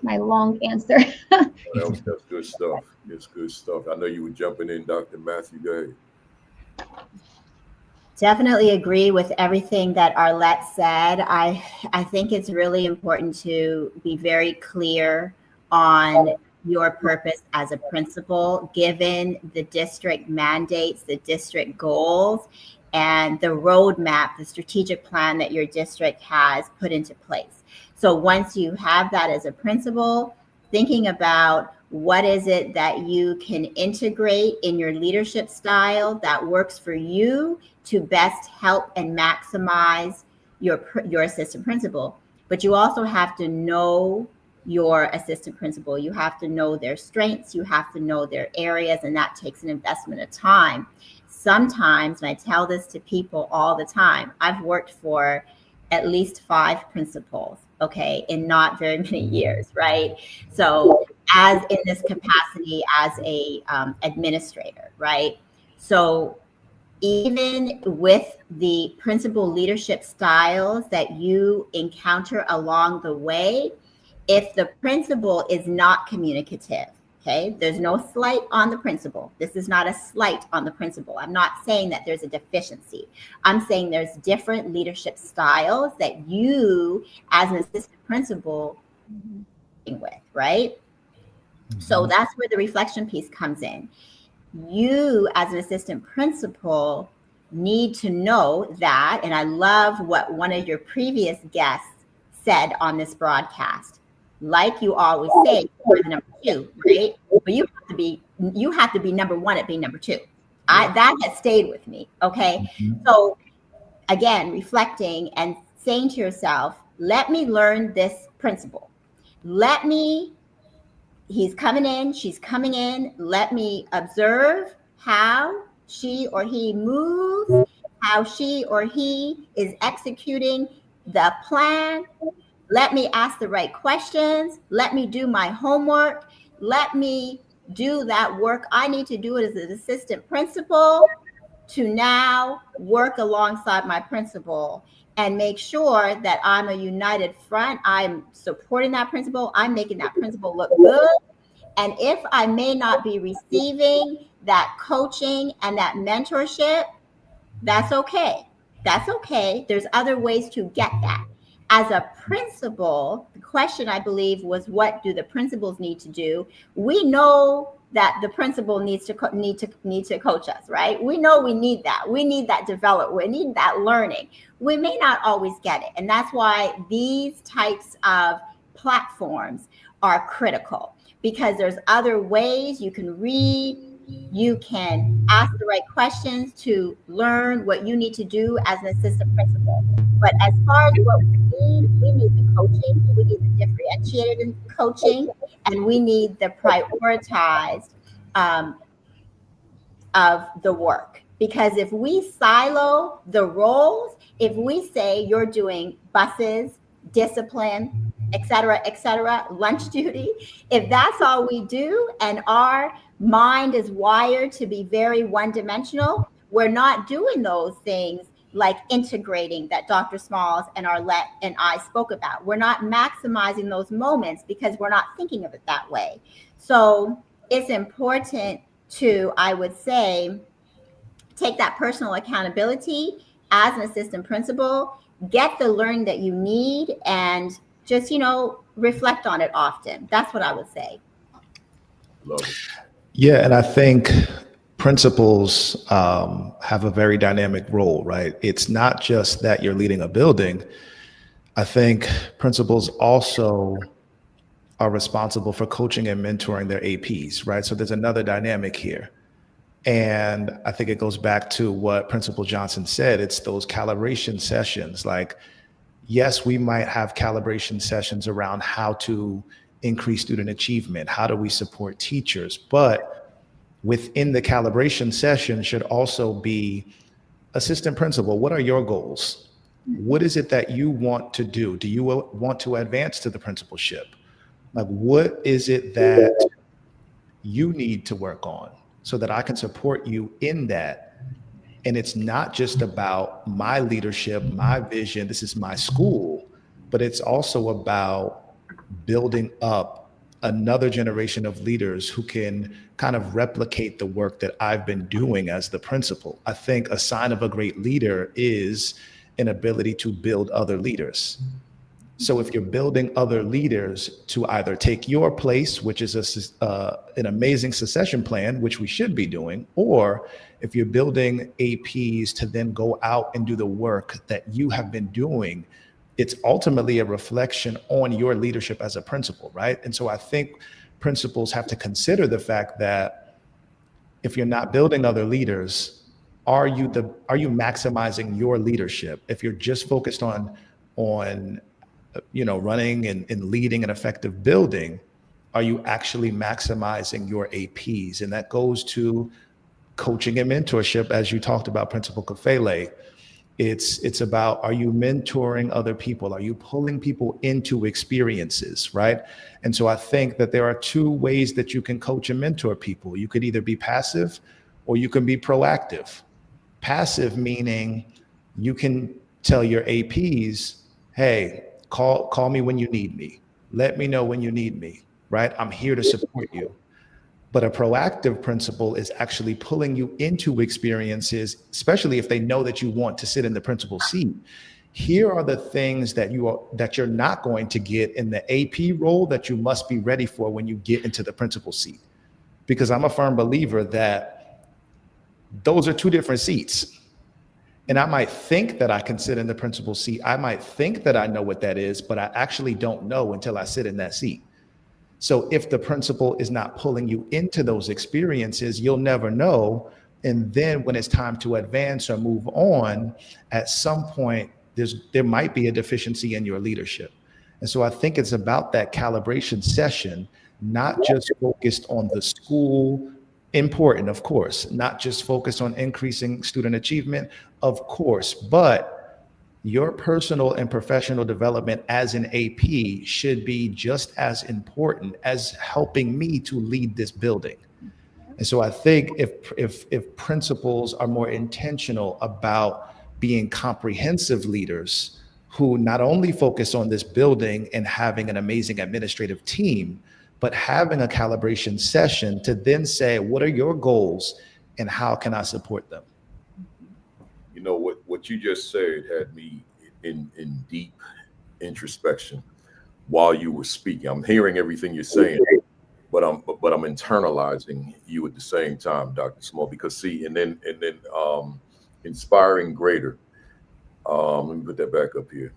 long answer. That's good stuff. It's good stuff. I know you were jumping in, Dr. Matthew. Go ahead. Definitely agree with everything that Arlette said. I think it's really important to be very clear on your purpose as a principal, given the district mandates, the district goals, and the roadmap, the strategic plan that your district has put into place. So once you have that as a principal, thinking about what is it that you can integrate in your leadership style that works for you to best help and maximize your assistant principal. But you also have to know your assistant principal. You have to know their strengths. You have to know their areas, and that takes an investment of time. Sometimes, and I tell this to people all the time, I've worked for at least 5 principals, okay, in not very many years, right? So as in this capacity as a administrator, right? So even with the principal leadership styles that you encounter along the way, if the principal is not communicative, okay, there's no slight on the principal. This is not a slight on the principal. I'm not saying that there's a deficiency. I'm saying there's different leadership styles that you as an assistant principal with, right? So that's where the reflection piece comes in. You as an assistant principal need to know that, and I love what one of your previous guests said on this broadcast. Like you always say, you're the number 2, right? But you have to be number 1 at being number 2. That has stayed with me. Okay. So again, reflecting and saying to yourself, let me learn this principle. He's coming in, she's coming in. Let me observe how she or he moves, how she or he is executing the plan. Let me ask the right questions. Let me do my homework. Let me do that work I need to do as an assistant principal to now work alongside my principal and make sure that I'm a united front. I'm supporting that principal. I'm making that principal look good. And if I may not be receiving that coaching and that mentorship, that's okay. That's okay. There's other ways to get that. As a principal, the question, I believe, was what do the principals need to do? We know that the principal needs to coach us, right? We know we need that. We need that development. We need that learning. We may not always get it. And that's why these types of platforms are critical, because there's other ways you can read, you can ask the right questions to learn what you need to do as an assistant principal. But as far as what we need the coaching, we need the differentiated coaching, and we need the prioritized of the work. Because if we silo the roles, if we say you're doing buses, discipline, et cetera, lunch duty, if that's all we do and our mind is wired to be very one-dimensional, we're not doing those things like integrating that Dr. Smalls and Arlette and I spoke about. We're not maximizing those moments because we're not thinking of it that way. So it's important to, I would say, take that personal accountability as an assistant principal, get the learning that you need, and just, reflect on it often. That's what I would say. Love it. Yeah, and I think principals have a very dynamic role, right? It's not just that you're leading a building. I think principals also are responsible for coaching and mentoring their APs, right? So there's another dynamic here. And I think it goes back to what Principal Johnson said. It's those calibration sessions. Like, yes, we might have calibration sessions around how to increase student achievement. How do we support teachers? But within the calibration session should also be, assistant principal, what are your goals? What is it that you want to do? Do you want to advance to the principalship? Like, what is it that you need to work on so that I can support you in that? And it's not just about my leadership, my vision, this is my school, but it's also about building up another generation of leaders who can kind of replicate the work that I've been doing as the principal. I think a sign of a great leader is an ability to build other leaders. So if you're building other leaders to either take your place, which is an amazing succession plan, which we should be doing, or if you're building APs to then go out and do the work that you have been doing, it's ultimately a reflection on your leadership as a principal, right? And so I think principals have to consider the fact that if you're not building other leaders, are you maximizing your leadership? If you're just focused on running and leading an effective building, are you actually maximizing your APs? And that goes to coaching and mentorship, as you talked about, Principal Kafele. It's about, are you mentoring other people? Are you pulling people into experiences, right? And so I think that there are two ways that you can coach and mentor people. You could either be passive or you can be proactive. Passive meaning you can tell your APs, hey, call me when you need me. Let me know when you need me, right? I'm here to support you. But a proactive principal is actually pulling you into experiences, especially if they know that you want to sit in the principal seat. Here are the things that you're not going to get in the AP role that you must be ready for when you get into the principal seat. Because I'm a firm believer that those are two different seats. And I might think that I can sit in the principal seat. I might think that I know what that is, but I actually don't know until I sit in that seat. So if the principal is not pulling you into those experiences, you'll never know. And then when it's time to advance or move on, at some point, there might be a deficiency in your leadership. And so I think it's about that calibration session, not just focused on the school, important, of course, not just focused on increasing student achievement, of course, but your personal and professional development as an AP should be just as important as helping me to lead this building. And so I think if principals are more intentional about being comprehensive leaders who not only focus on this building and having an amazing administrative team, but having a calibration session to then say, what are your goals and how can I support them? You know, what you just said had me in deep introspection while you were speaking. I'm hearing everything you're saying, but I'm internalizing you at the same time, Dr. Small, because see, and then inspiring greater. Let me put that back up here.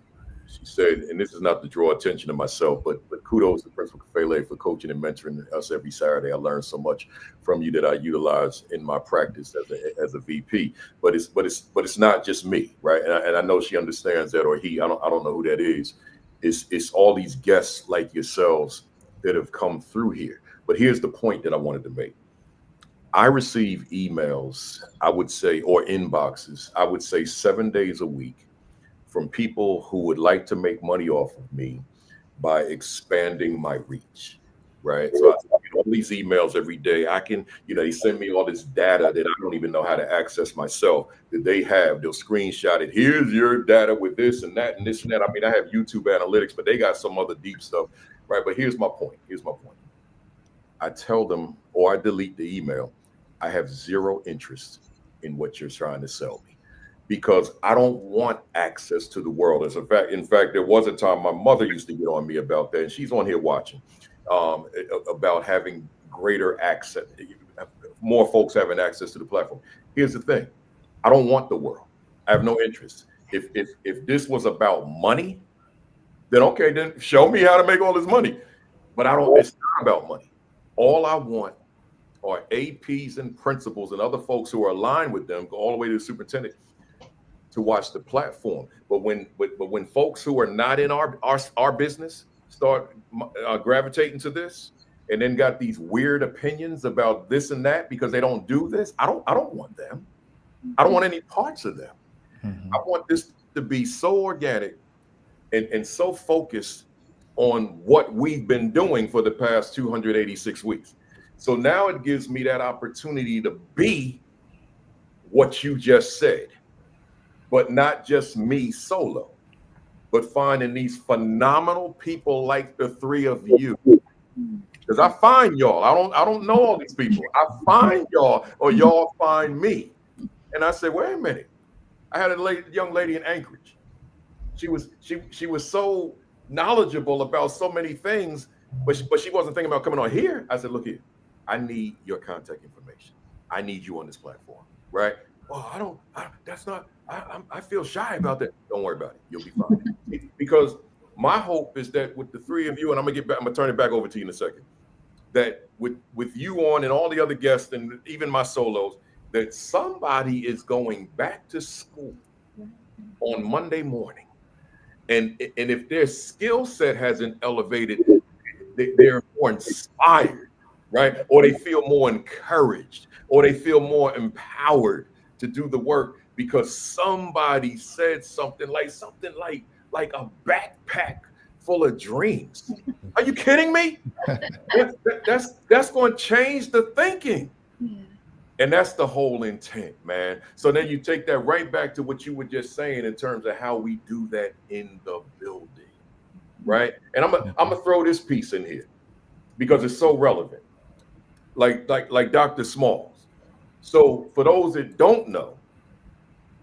She said, and this is not to draw attention to myself, but kudos to Principal Kafele for coaching and mentoring us every Saturday. I learned so much from you that I utilize in my practice as a VP. But it's not just me, right? And I know she understands that, or he. I don't know who that is. It's all these guests like yourselves that have come through here. But here's the point that I wanted to make. I receive emails, I would say, or inboxes, I would say 7 days a week from people who would like to make money off of me by expanding my reach, right? So I get all these emails every day. I can, they send me all this data that I don't even know how to access myself that they have. They'll screenshot it. Here's your data with this and that and this and that. I mean, I have YouTube analytics, but they got some other deep stuff, right? But here's my point. I tell them, or I delete the email, I have zero interest in what you're trying to sell me, because I don't want access to the world. In fact, there was a time my mother used to get on me about that, and she's on here watching, about having greater access, more folks having access to the platform. Here's the thing. I don't want the world. I have no interest. If this was about money, then okay, then show me how to make all this money. But it's not about money. All I want are APs and principals and other folks who are aligned with them, go all the way to the superintendent, to watch the platform. But when folks who are not in our business start gravitating to this, and then got these weird opinions about this and that because they don't do this, I don't want them. I don't want any parts of them. Mm-hmm. I want this to be so organic and so focused on what we've been doing for the past 286 weeks. So now it gives me that opportunity to be what you just said, but not just me solo, but finding these phenomenal people like the three of you. Because I find y'all, I don't know all these people. I find y'all, or y'all find me. And I said, wait a minute. I had a young lady in Anchorage. She was so knowledgeable about so many things, but she wasn't thinking about coming on here. I said, look here, I need your contact information. I need you on this platform, right? Well, I feel shy about that. Don't worry about it. You'll be fine. Because my hope is that with the three of you, and I'm gonna turn it back over to you in a second, that with you on and all the other guests and even my solos, that somebody is going back to school on Monday morning. And if their skill set hasn't elevated, they're more inspired, right? Or they feel more encouraged, or they feel more empowered to do the work because somebody said something like a backpack full of dreams. Are you kidding me? That's going to change the thinking. Yeah. And that's the whole intent, man. So then you take that right back to what you were just saying in terms of how we do that in the building, right? And I'm gonna throw this piece in here because it's so relevant. Like Dr. Smalls. So for those that don't know,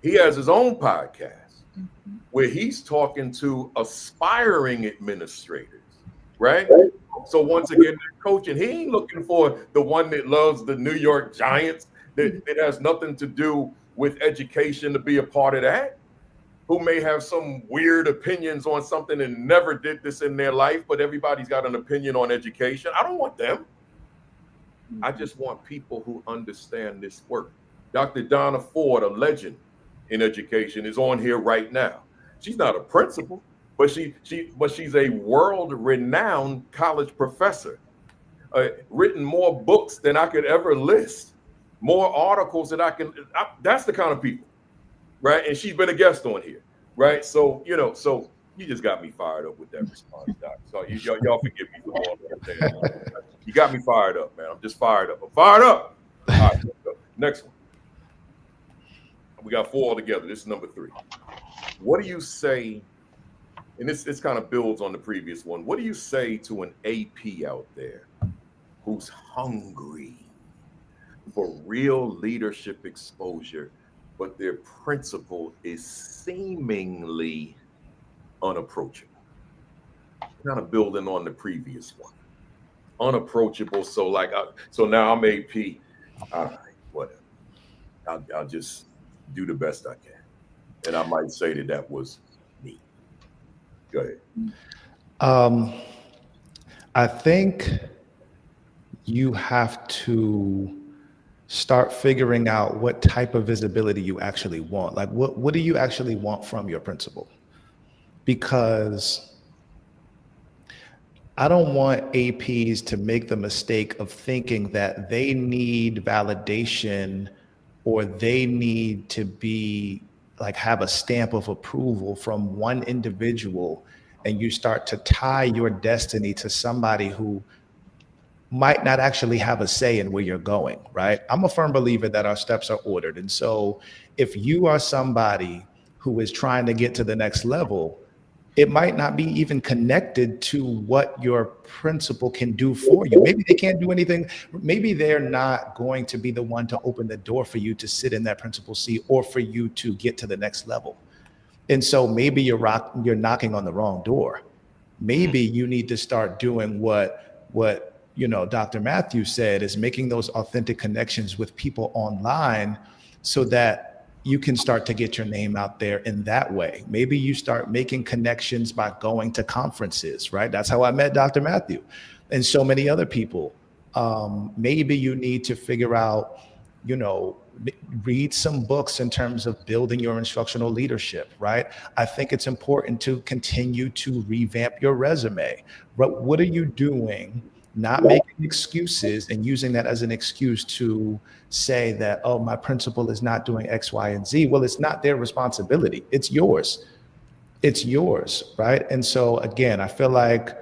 he has his own podcast where he's talking to aspiring administrators, right? So once again, they're coaching. He ain't looking for the one that loves the New York Giants, that has nothing to do with education to be a part of that, who may have some weird opinions on something and never did this in their life, but everybody's got an opinion on education. I don't want them. I just want people who understand this work. Dr. Donna Ford, a legend in education, is on here right now. She's not a principal, but she's a world-renowned college professor. Written more books than I could ever list, more articles than that's the kind of people, right? And she's been a guest on here, right? So you just got me fired up with that response, Doc. So y'all forgive me for all that. You got me fired up, man. I'm just fired up. I'm fired up. All right, let's go. Next one. We got 4 altogether. This is number 3. What do you say and this kind of builds on the previous one. What do you say to an AP out there who's hungry for real leadership exposure, but their principal is seemingly unapproachable? Kind of building on the previous one. Unapproachable. So like, so now I'm AP. All right, whatever. I'll just do the best I can. And I might say that was me. Go ahead. I think you have to start figuring out what type of visibility you actually want. Like, what do you actually want from your principal? Because I don't want APs to make the mistake of thinking that they need validation or they need to be like have a stamp of approval from one individual, and you start to tie your destiny to somebody who might not actually have a say in where you're going, right? I'm a firm believer that our steps are ordered. And so if you are somebody who is trying to get to the next level, it might not be even connected to what your principal can do for you. Maybe they can't do anything. Maybe they're not going to be the one to open the door for you to sit in that principal seat or for you to get to the next level. And so maybe you're knocking on the wrong door. Maybe you need to start doing what Dr. Matthew said, is making those authentic connections with people online so that you can start to get your name out there in that way. Maybe you start making connections by going to conferences, right? That's how I met Dr. Matthew and so many other people. Maybe you need to figure out, read some books in terms of building your instructional leadership, right? I think it's important to continue to revamp your resume. But what are you doing? Not making excuses and using that as an excuse to say that, oh, my principal is not doing X, Y, and Z. Well, it's not their responsibility. It's yours. It's yours, right? And so again, I feel like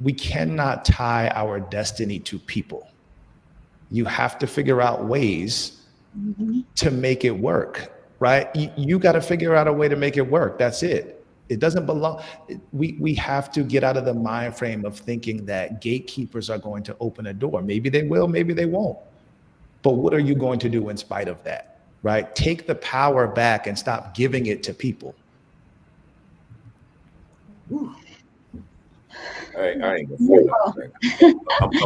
we cannot tie our destiny to people. You have to figure out ways to make it work, right? You got to figure out a way to make it work. That's it. It doesn't belong. We have to get out of the mind frame of thinking that gatekeepers are going to open a door. Maybe they will, maybe they won't. But what are you going to do in spite of that, right? Take the power back and stop giving it to people. I ain't gonna say nothing. I'm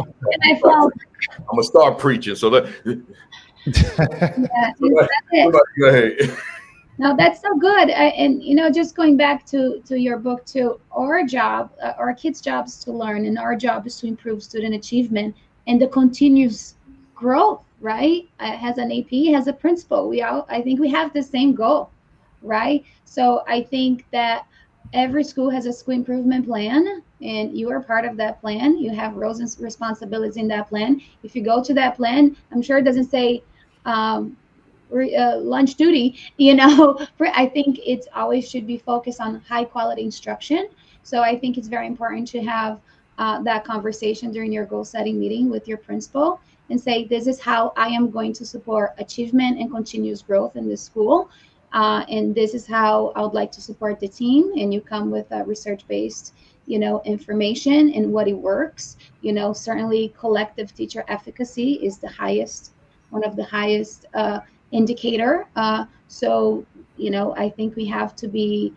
gonna start preaching. So that. Go ahead. No, that's so good. And just going back to your book too, our job, our kids' job is to learn, and our job is to improve student achievement and the continuous growth, right? As an AP, as a principal, I think we have the same goal, right? So I think that every school has a school improvement plan, and you are part of that plan. You have roles and responsibilities in that plan. If you go to that plan, I'm sure it doesn't say lunch duty, I think it's always should be focused on high quality instruction. So I think it's very important to have that conversation during your goal setting meeting with your principal and say, this is how I am going to support achievement and continuous growth in this school. And this is how I would like to support the team. And you come with a research-based, information and what it works. Certainly collective teacher efficacy is one of the highest indicator. So I think we have to be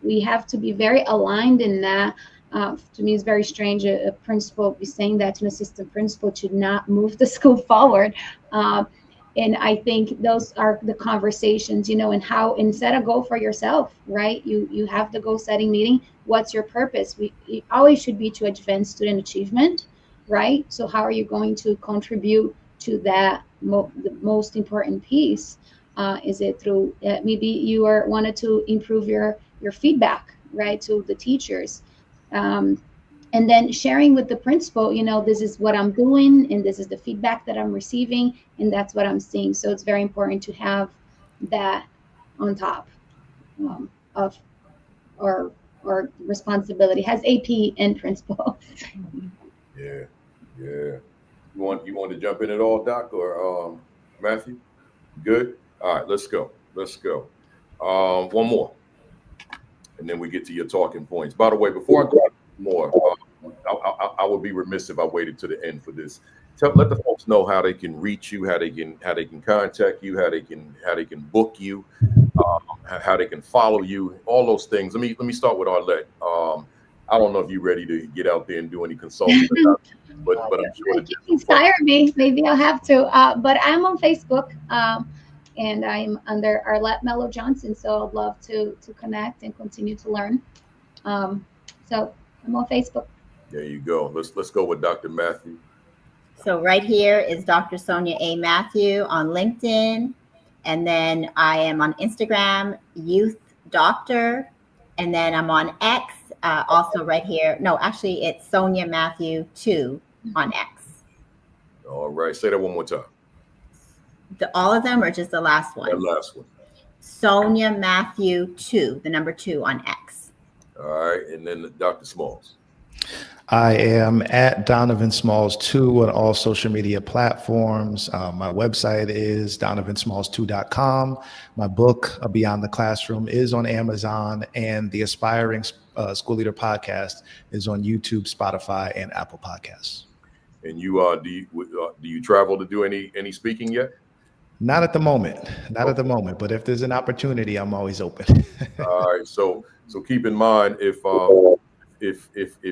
very aligned in that. To me, it's very strange a principal be saying that to an assistant principal should not move the school forward. And I think those are the conversations, and how instead of go for yourself, right? You have the goal setting meeting. What's your purpose? It always should be to advance student achievement, right? So how are you going to contribute to that? The most important piece is it through maybe you wanted to improve your feedback, right, to the teachers, and then sharing with the principal, this is what I'm doing and this is the feedback that I'm receiving and that's what I'm seeing. So it's very important to have that on top of our responsibility as AP and principal. Yeah. You want to jump in at all, Doc, or Matthew? Good. All right, let's go. One more. and then we get to your talking points. By the way, before I go more, I would be remiss if I waited to the end for this. Let the folks know how they can reach you, how they can contact you, how they can book you, how they can follow you, all those things. Let me start with Arlette. I don't know if you're ready to get out there and do any consulting, but I'm sure that you inspire me. Maybe I'll have to. But I'm on Facebook, and I'm under Arlette Melo Johnson. So I'd love to connect and continue to learn. So I'm on Facebook. There you go. Let's go with Dr. Matthew. So right here is Dr. Sonia A. Matthew on LinkedIn. And then I am on Instagram, Youth Doctor. And then I'm on X, also right here. No, actually, it's Sonia Matthew II on X. All right. Say that one more time. All of them or just the last one? The last one. Sonia Matthew II, the number 2 on X. All right. And then Dr. Smalls. I am at Donovan Smalls II on all social media platforms. My website is donovansmalls2.com. My book, Beyond the Classroom, is on Amazon, and the Aspiring School Leader podcast is on YouTube, Spotify, and Apple Podcasts. And you do you travel to do any speaking yet? Not at the moment. Not at the moment. But if there's an opportunity, I'm always open. All right. So keep in mind if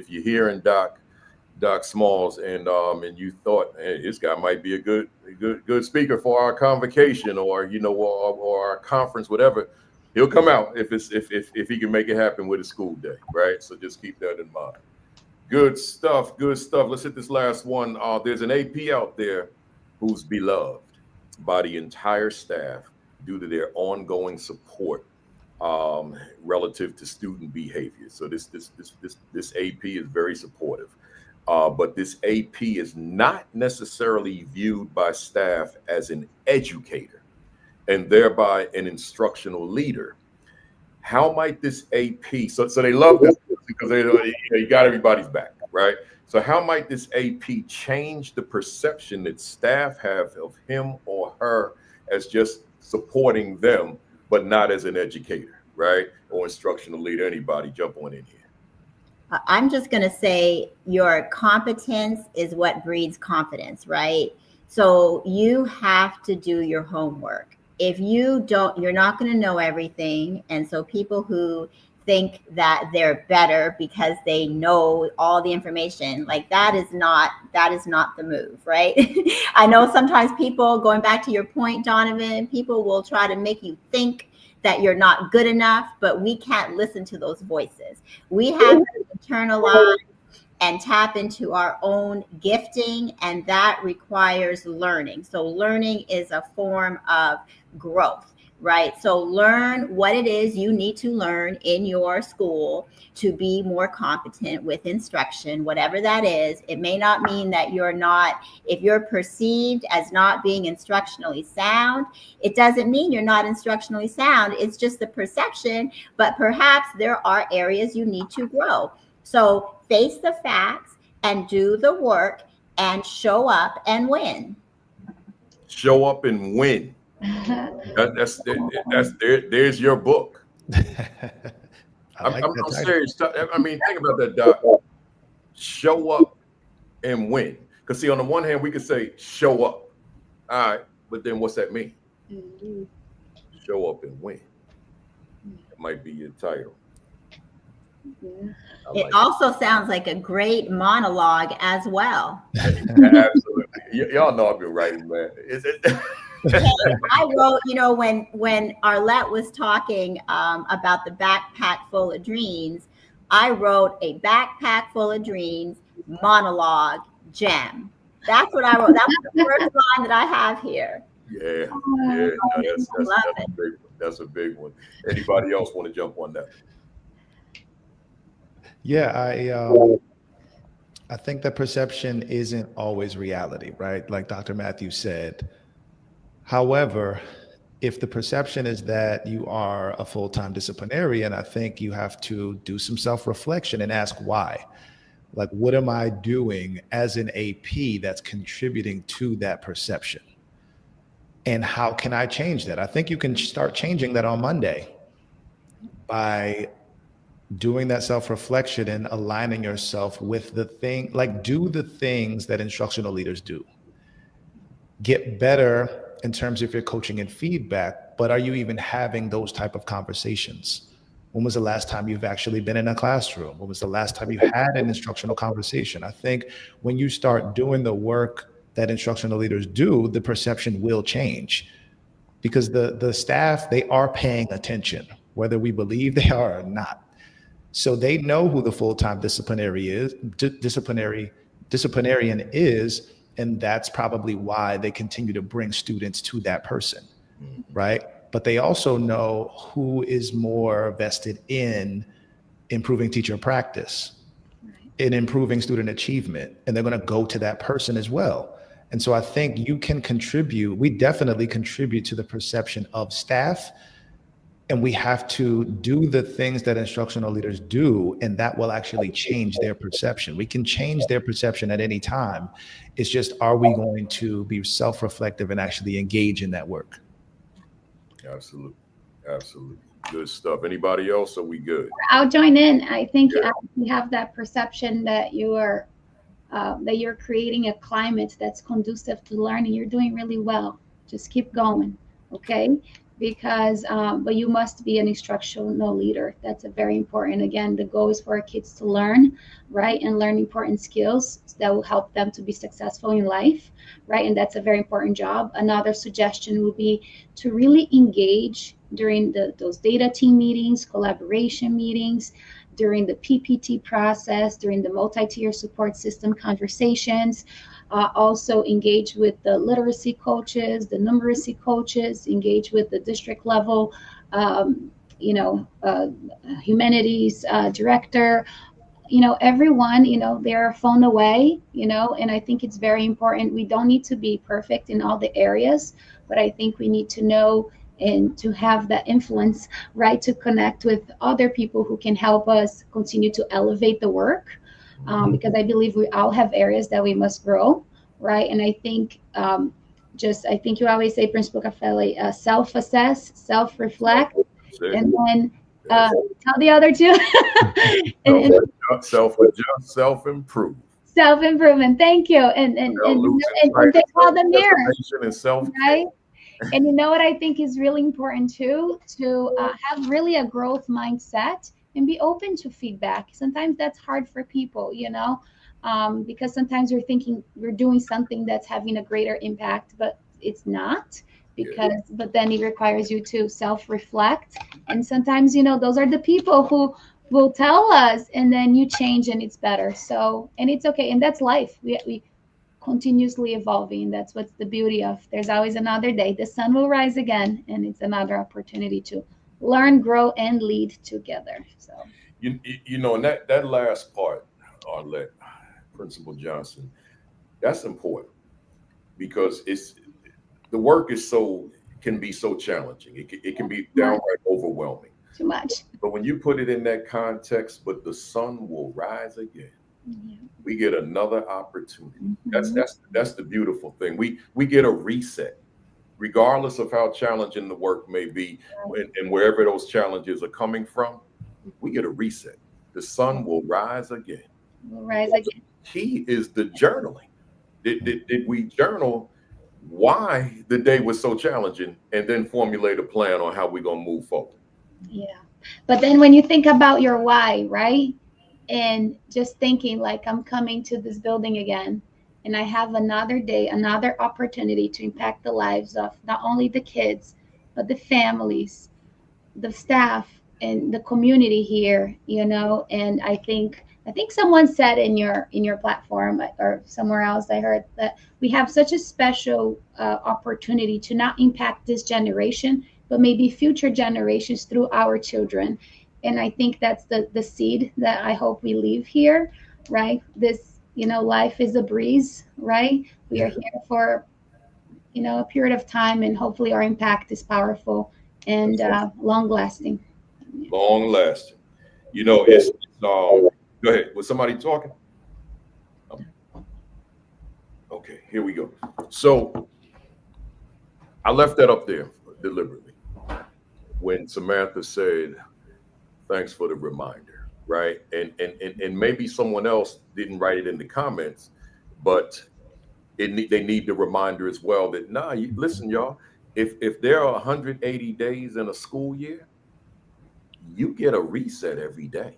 you're hearing Doc Smalls and you thought, hey, this guy might be a good speaker for our convocation or or our conference, whatever, he'll come out if he can make it happen with a school day, right? So just keep that in mind. Good stuff. Let's hit this last one. There's an AP out there who's beloved by the entire staff due to their ongoing support relative to student behavior. So this AP is very supportive, but this AP is not necessarily viewed by staff as an educator and thereby an instructional leader. How might this AP, so they love this because they got everybody's back, right? So how might this AP change the perception that staff have of him or her as just supporting them, but not as an educator, right? Or instructional leader? Anybody jump on in here. I'm just going to say your competence is what breeds confidence, right? So you have to do your homework. If you don't, you're not going to know everything. And so people who think that they're better because they know all the information, like that is not the move, right? I know sometimes people, going back to your point, Donovan, people will try to make you think that you're not good enough, but we can't listen to those voices. We have to internalize and tap into our own gifting, and that requires learning. So learning is a form of growth, right? So learn what it is you need to learn in your school to be more competent with instruction, whatever that is. It may not mean that you're not, if you're perceived as not being instructionally sound, it doesn't mean you're not instructionally sound. It's just the perception, but perhaps there are areas you need to grow. So face the facts and do the work and show up and win. Show up and win. There's your book. I'm serious. I mean, think about that, Doc. Show up and win. Because see, on the one hand, we could say show up. All right, but then what's that mean? Mm-hmm. Show up and win. That might be your title. Yeah. It also sounds like a great monologue as well. Absolutely. Y'all know I've been writing, man. Is it? I wrote, when Arlette was talking about the backpack full of dreams, I wrote a backpack full of dreams monologue gem. That's what I wrote. That was the first line that I have here. Yeah. That's a big one. Anybody else want to jump on that? Yeah, I think the perception isn't always reality, right? Like Dr. Matthew said. However, if the perception is that you are a full-time disciplinarian, I think you have to do some self-reflection and ask why. Like, what am I doing as an AP that's contributing to that perception? And how can I change that? I think you can start changing that on Monday by doing that self-reflection and aligning yourself with the thing, like do the things that instructional leaders do. Get better in terms of your coaching and feedback, but are you even having those type of conversations? When was the last time you've actually been in a classroom? When was the last time you had an instructional conversation? I think when you start doing the work that instructional leaders do, the perception will change, because the staff, they are paying attention, whether we believe they are or not. So they know who the full-time disciplinarian is, and that's probably why they continue to bring students to that person, right? But they also know who is more vested in improving teacher practice, in improving student achievement, and they're going to go to that person as well. And so I think you can contribute, we definitely contribute to the perception of staff, and we have to do the things that instructional leaders do, and that will actually change their perception. We can change their perception at any time. It's just, are we going to be self-reflective and actually engage in that work? Absolutely. Absolutely. Good stuff. Anybody else? Are we good? I'll join in. I think we have that perception that you're creating a climate that's conducive to learning. You're doing really well. Just keep going, okay? Because, but you must be an instructional leader. That's a very important. Again, the goal is for our kids to learn, right? And learn important skills that will help them to be successful in life, right? And that's a very important job. Another suggestion would be to really engage during those data team meetings, collaboration meetings, during the PPT process, during the multi-tier support system conversations. Also engage with the literacy coaches, the numeracy coaches, engage with the district level, humanities director, everyone, they're a phone away, and I think it's very important. We don't need to be perfect in all the areas, but I think we need to know and to have that influence, right, to connect with other people who can help us continue to elevate the work. Because I believe we all have areas that we must grow, right? And I think I think you always say, Principal Kafele, self-assess, self-reflect, and then tell the other two. Self-adjust, self-improve. Self-improvement. Thank you. And they call the mirror, and self-care. right? And you know what I think is really important too, to have really a growth mindset and be open to feedback. Sometimes that's hard for people, because sometimes we're thinking we're doing something that's having a greater impact, but it's not, but then it requires you to self-reflect. And sometimes, those are the people who will tell us, and then you change and it's better. So, and it's okay. And that's life. We continuously evolving. That's what's the beauty of, there's always another day. The sun will rise again, and it's another opportunity to learn, grow, and lead together. So and that last part, Arlette, Principal Johnson, that's important, because the work can be so challenging. It can be downright overwhelming. Too much. But when you put it in that context, but the sun will rise again. We get another opportunity. That's the beautiful thing. We get a reset, regardless of how challenging the work may be, and wherever those challenges are coming from. We get a reset. The sun will rise again. Key is the journaling. Did we journal why the day was so challenging, and then formulate a plan on how we're gonna move forward? Yeah, but then when you think about your why, right? And just thinking like, I'm coming to this building again, and I have another day, another opportunity to impact the lives of not only the kids, but the families, the staff, and the community here, and I think someone said in your platform or somewhere else, I heard that we have such a special opportunity to not impact this generation, but maybe future generations through our children. And I think that's the seed that I hope we leave here, right? This, life is a breeze, right? We are here for, a period of time, and hopefully our impact is powerful and long lasting. Long lasting. It's go ahead. Was somebody talking? Okay, here we go. So I left that up there deliberately when Samantha said, thanks for the reminder. right? And maybe someone else didn't write it in the comments, but they need the reminder as well that listen, y'all, if there are 180 days in a school year, you get a reset every day.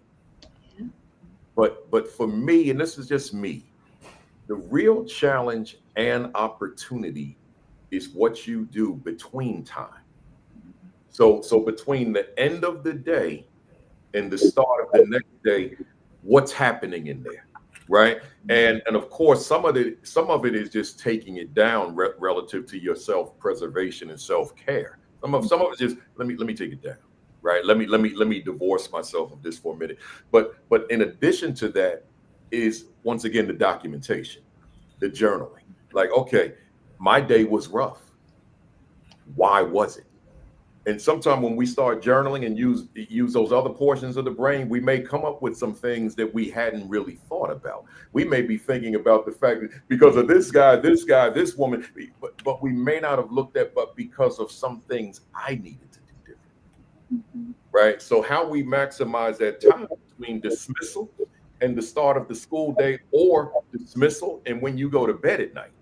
But for me, and this is just me, the real challenge and opportunity is what you do between time. So between the end of the day and the start of the next day, what's happening in there, right? And of course, some of it is just taking it down relative to your self-preservation and self-care. Some of it is just let me take it down, right? Let me divorce myself of this for a minute. But in addition to that is once again the documentation, the journaling. Like, okay, my day was rough. Why was it? And sometimes when we start journaling and use those other portions of the brain, we may come up with some things that we hadn't really thought about. We may be thinking about the fact that because of this guy, this woman, but we may not have looked at, but because of some things I needed to do different, right? So how we maximize that time between dismissal and the start of the school day, or dismissal and when you go to bed at night,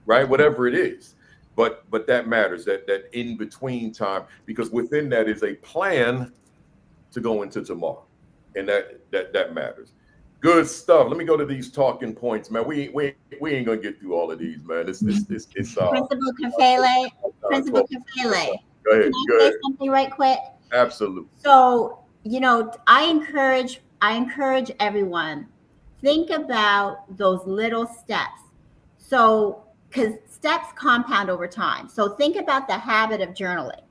right? Whatever it is. But that matters, that in between time, because within that is a plan to go into tomorrow, and that matters. Good stuff. Let me go to these talking points, man. We ain't gonna get through all of these, man. It's Principal Kafele. Principal Kafele. Go ahead. Can I say something right quick? Absolutely. So I encourage everyone, think about those little steps. So because steps compound over time. So think about the habit of journaling.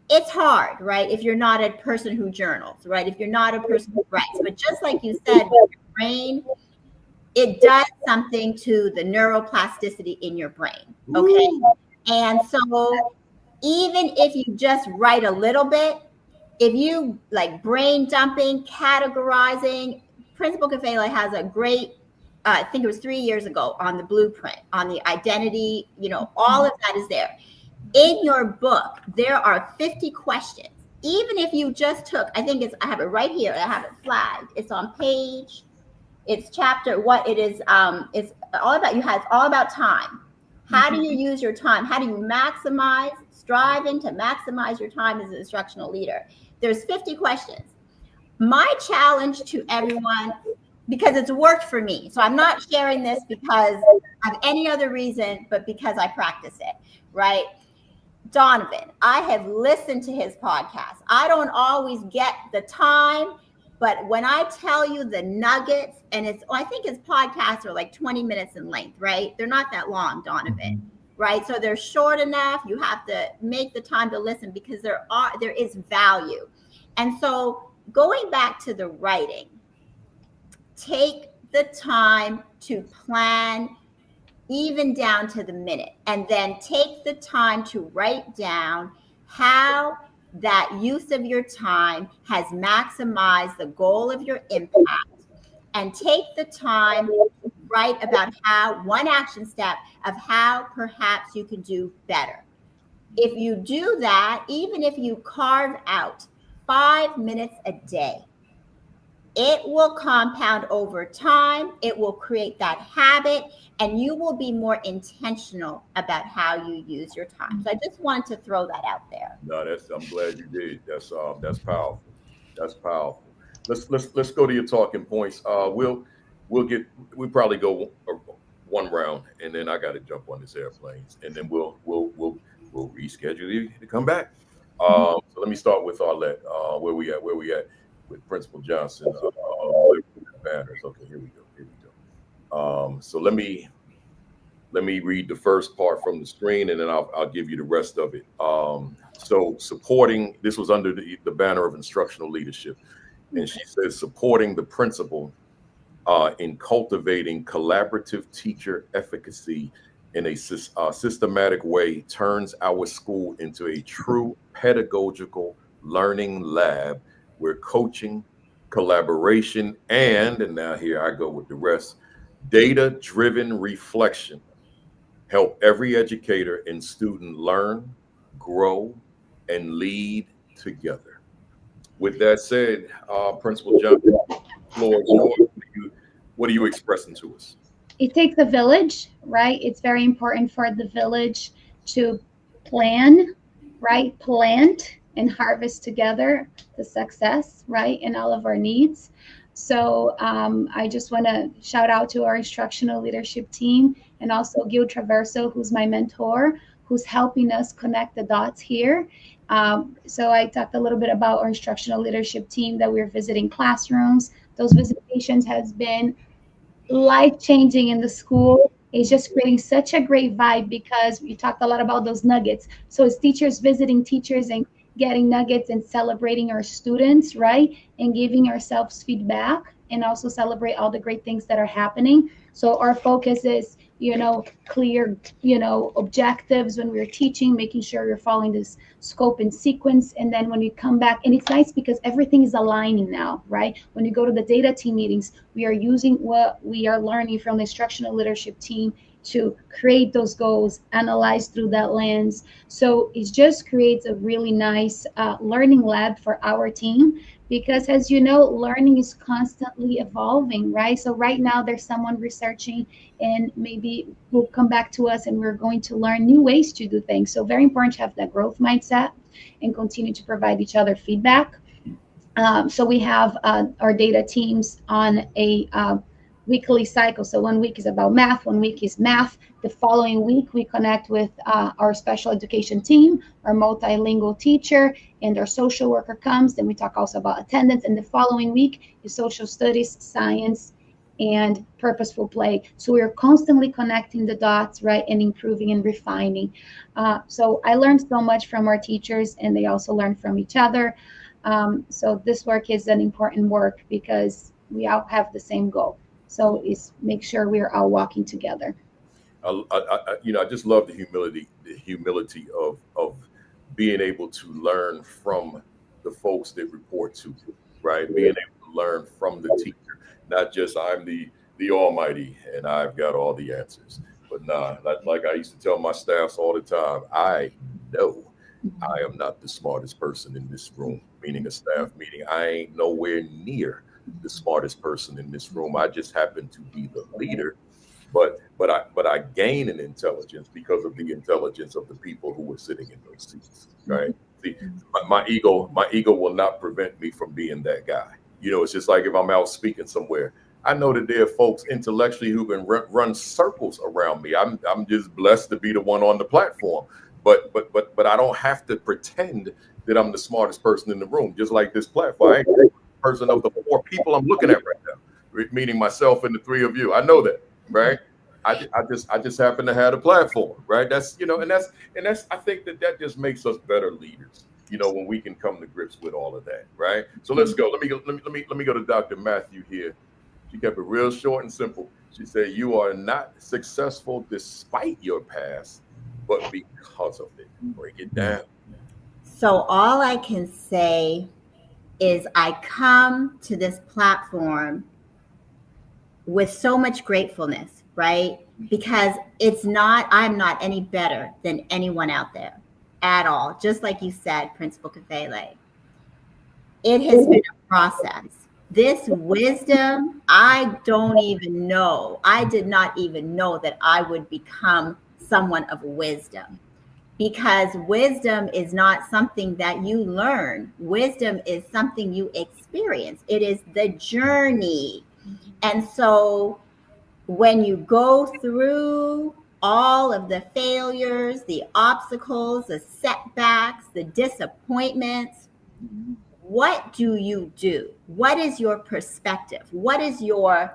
It's hard, right? If you're not a person who journals, right? If you're not a person who writes, but just like you said, your brain, it does something to the neuroplasticity in your brain. Okay. And so even if you just write a little bit, if you like brain dumping, categorizing, Principal Kafele has a great, I think it was 3 years ago, on the blueprint, on the identity, all of that is there. In your book, there are 50 questions. Even if you just took, I have it right here. I have it flagged. It's on page, it's chapter, what it is. It's all about time. How do you use your time? How do you maximize, striving to maximize your time as an instructional leader? There's 50 questions. My challenge to everyone, because it's worked for me. So I'm not sharing this because of any other reason, but because I practice it, right? Donovan, I have listened to his podcast. I don't always get the time, but when I tell you the nuggets, and I think his podcasts are like 20 minutes in length, right? They're not that long, Donovan, right? So they're short enough. You have to make the time to listen because there is value. And so going back to the writing, take the time to plan, even down to the minute, and then take the time to write down how that use of your time has maximized the goal of your impact, and take the time to write about how one action step of how perhaps you can do better. If you do that, even if you carve out 5 minutes a day, it will compound over time. It will create that habit, and you will be more intentional about how you use your time. So I just wanted to throw that out there. No, I'm glad you did. That's powerful. That's powerful. Let's go to your talking points. We'll probably go one round, and then I got to jump on this airplane, and then we'll reschedule you to come back. So let me start with Arlette. Where we at with Principal Johnson? Banners. Okay, here we go. So let me read the first part from the screen, and then I'll give you the rest of it. So supporting, this was under the banner of instructional leadership, and she says supporting the principal in cultivating collaborative teacher efficacy in a systematic way turns our school into a true pedagogical learning lab where coaching, collaboration, and now here I go with the rest, data-driven reflection help every educator and student learn, grow, and lead together. With that said, Principal Johnson, the floor is yours. What are you expressing to us? It takes a village, right? It's very important for the village to plan, right? Plant and harvest together the success, right? And all of our needs. So I just want to shout out to our instructional leadership team and also Gil Traverso, who's my mentor, who's helping us connect the dots here. So I talked a little bit about our instructional leadership team that we're visiting classrooms. Those visitations has been life-changing in the school. It's just creating such a great vibe because we talked a lot about those nuggets. So it's teachers visiting teachers and getting nuggets and celebrating our students, right? And giving ourselves feedback and also celebrate all the great things that are happening. So our focus is, clear, objectives when we're teaching, making sure you're following this scope and sequence. And then when you come back, and it's nice because everything is aligning now, right? When you go to the data team meetings, we are using what we are learning from the instructional leadership team to create those goals, analyze through that lens. So it just creates a really nice learning lab for our team because, as you know, learning is constantly evolving, right? So right now there's someone researching and maybe will come back to us and we're going to learn new ways to do things. So very important to have that growth mindset and continue to provide each other feedback. So we have our data teams on a weekly cycle. So 1 week is about math, 1 week is math. The following week, we connect with our special education team, our multilingual teacher, and our social worker comes. Then we talk also about attendance. And the following week is social studies, science, and purposeful play. So we're constantly connecting the dots, right, and improving and refining. So I learned so much from our teachers, and they also learn from each other. So this work is an important work because we all have the same goal. So it's make sure we're all walking together. I just love the humility of being able to learn from the folks that report to you, right? Being able to learn from the teacher, not just I'm the almighty and I've got all the answers. But like I used to tell my staffs all the time, I know I am not the smartest person in this room, meaning a staff meeting. I ain't nowhere near the smartest person in this room. I just happen to be the leader, but I gain an intelligence because of the intelligence of the people who were sitting in those seats, right? See, my ego will not prevent me from being that guy. It's just like if I'm out speaking somewhere, I know that there are folks intellectually who can run circles around me. I'm just blessed to be the one on the platform, but I don't have to pretend that I'm the smartest person in the room. Just like this platform, I ain't the person of the 4 people I'm looking at right now, meaning myself and the 3 of you. I know that, right? I just happen to have a platform, right? That's and that's I think that just makes us better leaders, when we can come to grips with all of that, right? So let's go. Let me go to Dr. Matthew here. She kept it real short and simple. She said, "You are not successful despite your past, but because of it." Break it down. So all I can say is I come to this platform with so much gratefulness, right? Because I'm not any better than anyone out there at all. Just like you said, Principal Kafele, it has been a process. This wisdom, I did not even know that I would become someone of wisdom. Because wisdom is not something that you learn. Wisdom is something you experience. It is the journey. And so when you go through all of the failures, the obstacles, the setbacks, the disappointments, what do you do? What is your perspective? What is your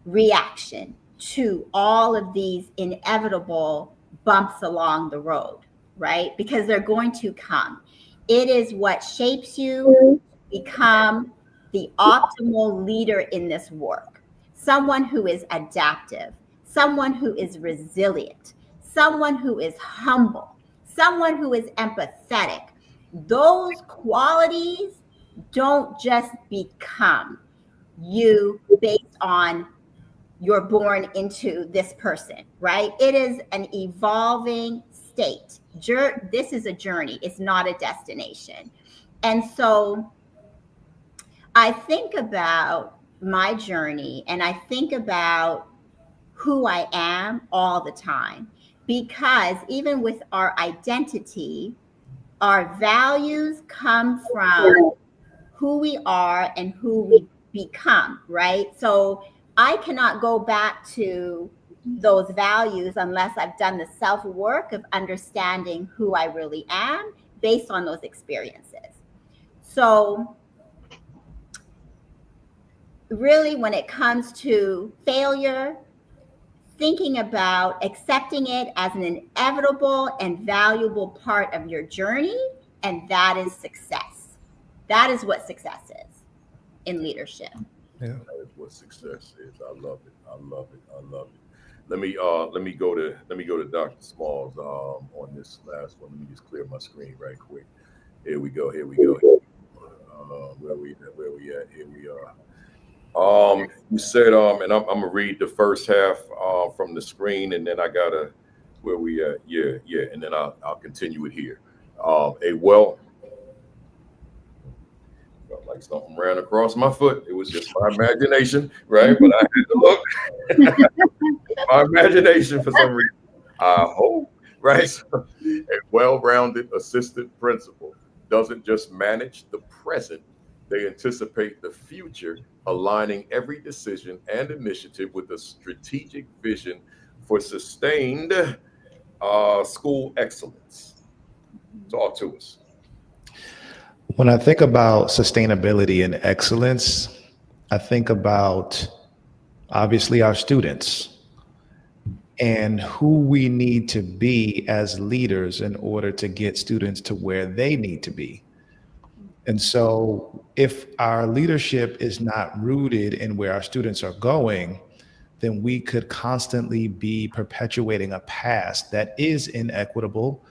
reaction to all of these inevitable bumps along the road, right? Because they're going to come. It is what shapes you to become the optimal leader in this work. Someone who is adaptive, someone who is resilient, someone who is humble, someone who is empathetic. Those qualities don't just become you based on you're born into this person, right? It is an evolving state. This is a journey. It's not a destination. And so I think about my journey and I think about who I am all the time, because even with our identity, our values come from who we are and who we become, right? So I cannot go back to those values unless I've done the self-work of understanding who I really am based on those experiences. So really, when it comes to failure, thinking about accepting it as an inevitable and valuable part of your journey, and that is success. That is what success is in leadership. Yeah. That is what success is. I love it. I love it. I love it. Let me go to Dr. Smalls on this last one. Let me just clear my screen right quick. Here we go. Here we go. Where we at? Here we are. You said, and I'm gonna read the first half from the screen, and then I gotta where we at? Yeah, and then I'll continue it here. Felt like something ran across my foot. It was just my imagination, right? But I had to look. My imagination for some reason. I hope, right? So, a well-rounded assistant principal doesn't just manage the present, they anticipate the future, aligning every decision and initiative with a strategic vision for sustained school excellence. Talk to us. When I think about sustainability and excellence, I think about obviously our students and who we need to be as leaders in order to get students to where they need to be. And so if our leadership is not rooted in where our students are going, then we could constantly be perpetuating a past that is inequitable,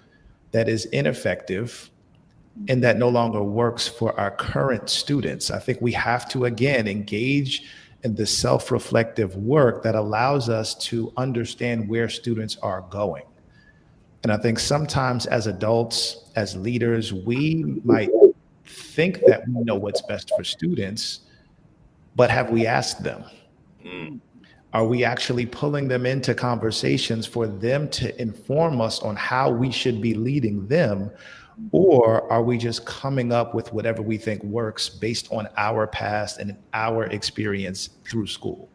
that is ineffective, and that no longer works for our current students. I think we have to, again, engage in the self-reflective work that allows us to understand where students are going. And I think sometimes as adults, as leaders, we might think that we know what's best for students, but have we asked them? Are we actually pulling them into conversations for them to inform us on how we should be leading them? Or are we just coming up with whatever we think works based on our past and our experience through school,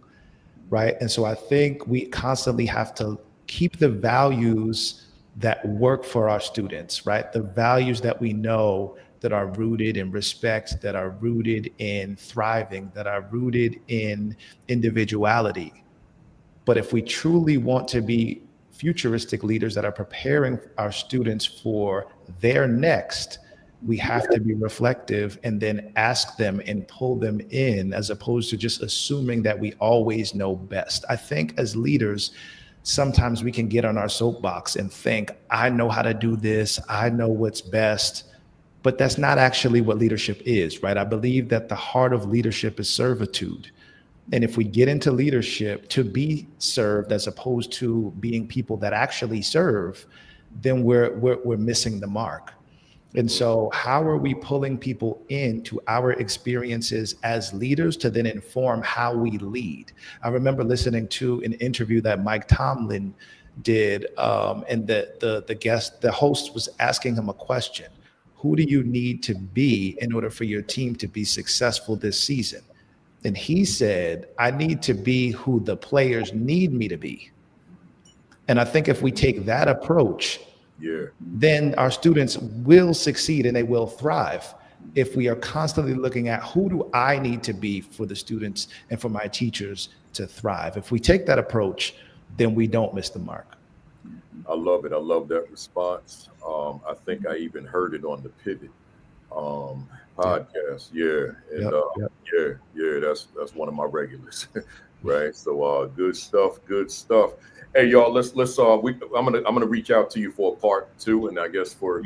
right? And so I think we constantly have to keep the values that work for our students, right? The values that we know that are rooted in respect, that are rooted in thriving, that are rooted in individuality. But if we truly want to be futuristic leaders that are preparing our students for their next, we have to be reflective and then ask them and pull them in, as opposed to just assuming that we always know best. I think as leaders, sometimes we can get on our soapbox and think, I know how to do this, I know what's best. But that's not actually what leadership is, right? I believe that the heart of leadership is servitude. And if we get into leadership to be served as opposed to being people that actually serve, then we're missing the mark. And so how are we pulling people into our experiences as leaders to then inform how we lead? I remember listening to an interview that Mike Tomlin did, and the host was asking him a question. Who do you need to be in order for your team to be successful this season? And he said, I need to be who the players need me to be. And I think if we take that approach, then our students will succeed and they will thrive. If we are constantly looking at who do I need to be for the students and for my teachers to thrive. If we take that approach, then we don't miss the mark. I love it. I love that response. I think I even heard it on the Pivot podcast. That's one of my regulars. Right. So good stuff. Hey y'all, let's I'm gonna reach out to you for a part 2, and I guess for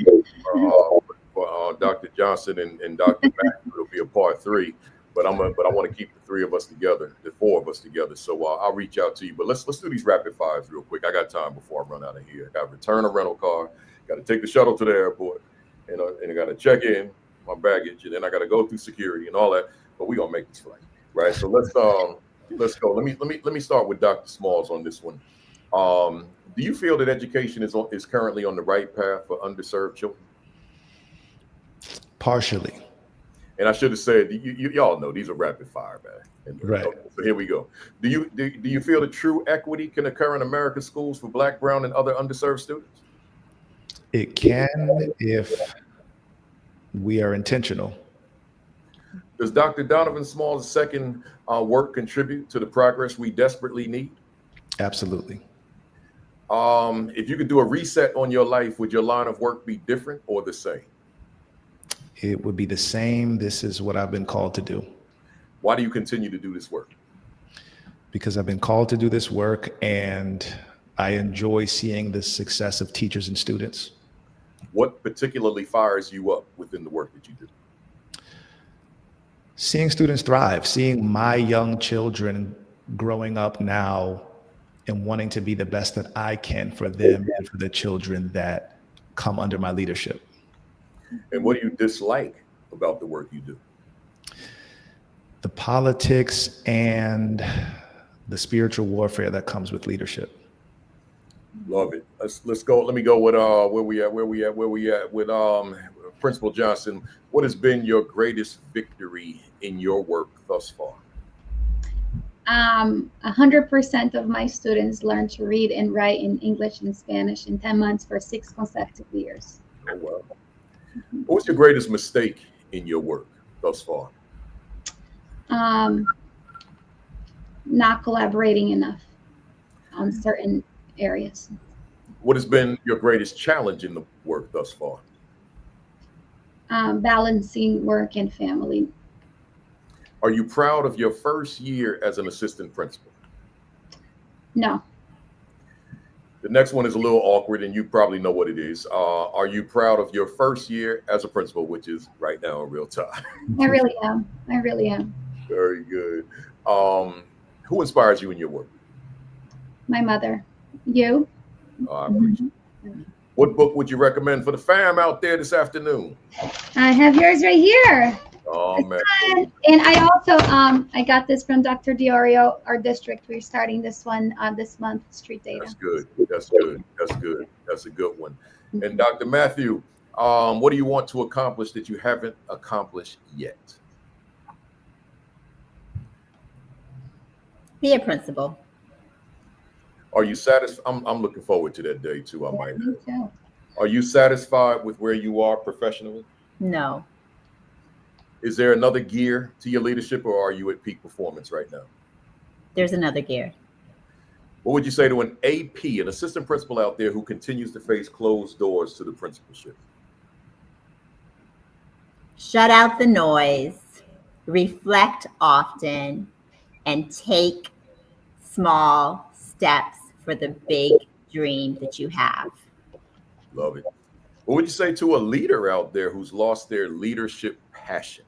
Dr. Johnson and Dr. Matthew, it'll be a part 3. But I want to keep the 3 of us together, the 4 of us together. So I'll reach out to you. But let's do these rapid fires real quick. I got time before I run out of here. I got to return a rental car. Got to take the shuttle to the airport, and I got to check in my baggage, and then I got to go through security and all that. but we're gonna make this flight, right? So let's go. Let me start with Dr. Smalls on this one. Do you feel that education is currently on the right path for underserved children? Partially. And I should have said, y'all know these are rapid fire, man. Right. Okay, so here we go. Do you feel that true equity can occur in America's schools for Black, brown, and other underserved students? It can if we are intentional. Does Dr. Donovan Smalls II work contribute to the progress we desperately need? Absolutely. If you could do a reset on your life, would your line of work be different or the same? It would be the same. This is what I've been called to do. Why do you continue to do this work? Because I've been called to do this work and I enjoy seeing the success of teachers and students. What particularly fires you up within the work that you do? Seeing students thrive, seeing my young children growing up now and wanting to be the best that I can for them and for the children that come under my leadership. And what do you dislike about the work you do? The politics and the spiritual warfare that comes with leadership. Love it. Let's go. Let me go with where we at with Principal Johnson. What has been your greatest victory in your work thus far? 100% of my students learned to read and write in English and Spanish in 10 months for 6 consecutive years. Oh, wow. What was your greatest mistake in your work thus far? Not collaborating enough on certain areas. What has been your greatest challenge in the work thus far? Balancing work and family. Are you proud of your first year as an assistant principal? No. The next one is a little awkward, and you probably know what it is. Are you proud of your first year as a principal, which is right now in real time? I really am. I really am. Very good. Who inspires you in your work? My mother. You? I appreciate it. What book would you recommend for the fam out there this afternoon? I have yours right here. Oh, man. And I also I got this from Dr. Diorio, our district. We're starting this one this month, Street Data. That's good. That's good. That's good. That's a good one. And Dr. Matthew, what do you want to accomplish that you haven't accomplished yet? Be a principal. Are you satisfied? I'm looking forward to that day too. I might. Me too. Are you satisfied with where you are professionally? No. Is there another gear to your leadership, or are you at peak performance right now? There's another gear. What would you say to an AP, an assistant principal out there who continues to face closed doors to the principalship? Shut out the noise, reflect often, and take small steps for the big dream that you have. Love it. What would you say to a leader out there who's lost their leadership passion?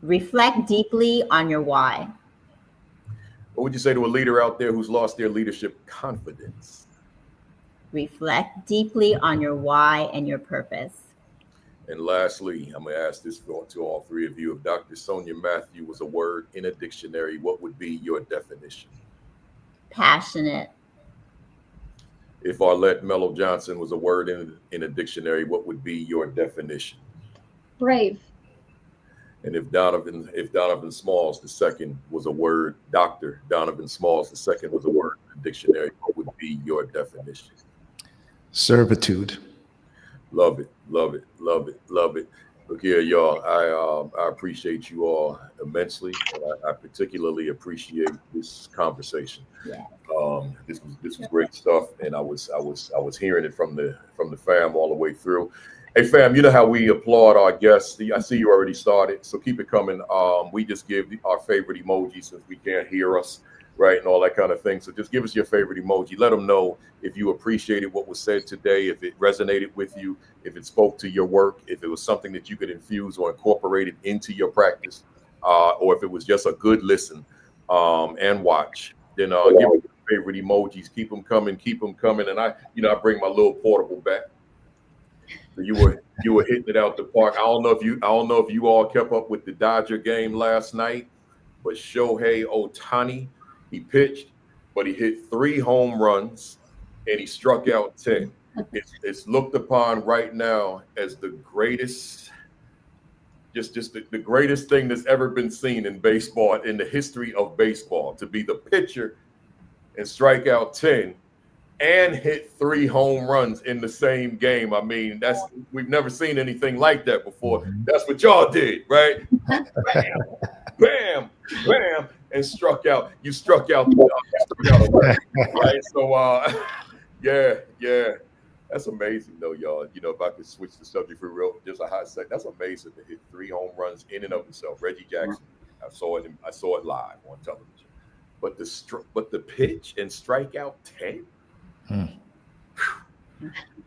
Reflect deeply on your why. What would you say to a leader out there who's lost their leadership confidence? Reflect deeply on your why and your purpose. And lastly, I'm going to ask this to all three of you. If Dr. Sonia Matthew was a word in a dictionary, what would be your definition? Passionate. If Arlette Melo Johnson was a word in a dictionary, what would be your definition? Brave. And if Donovan Smalls II was a word, Dr. Donovan Smalls II was a word in a dictionary, what would be your definition? Servitude. Love it, love it, love it, love it. Look here, y'all. I appreciate you all immensely. And I particularly appreciate this conversation. Yeah. This was great stuff, and I was hearing it from the fam all the way through. Hey, fam, you know how we applaud our guests. I see you already started, so keep it coming. We just give our favorite emoji since we can't hear us, right, and all that kind of thing. So just give us your favorite emoji. Let them know if you appreciated what was said today, if it resonated with you, if it spoke to your work, if it was something that you could infuse or incorporate it into your practice, or if it was just a good listen and watch. Then give me your favorite emojis. Keep them coming. And I bring my little portable back. So you were hitting it out the park. I don't know if you all kept up with the Dodger game last night, but Shohei Ohtani, he pitched, but he hit 3 home runs and he struck out 10. It's looked upon right now as the greatest, just the greatest thing that's ever been seen in baseball, in the history of baseball, to be the pitcher and strike out 10 and hit 3 home runs in the same game. I mean, we've never seen anything like that before. That's what y'all did, right? Bam, bam, bam, and struck out. You struck out, right? So, yeah. That's amazing, though, y'all. You know, if I could switch the subject for real, just a hot second, that's amazing to hit 3 home runs in and of itself. Reggie Jackson, I saw it live on television. But the pitch and strike out 10.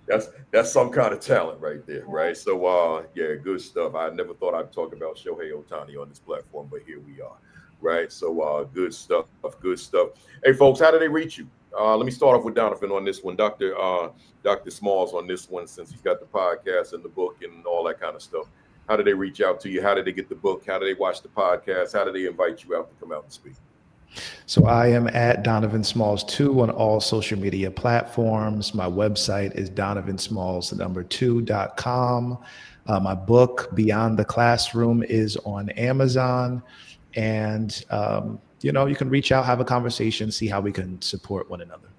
That's some kind of talent right there, right? So yeah, good stuff. I never thought I'd talk about Shohei Ohtani on this platform, but here we are, right? So good stuff. Hey folks, how do they reach you? Let me start off with Donovan on this one. Dr. Smalls on this one, since he's got the podcast and the book and all that kind of stuff. How do they reach out to you? How do they get the book? How do they watch the podcast? How do they invite you out to come out and speak? So I am at Donovan Smalls II on all social media platforms. My website is donovansmalls2.com. My book, Beyond the Classroom, is on Amazon. And, you can reach out, have a conversation, see how we can support one another.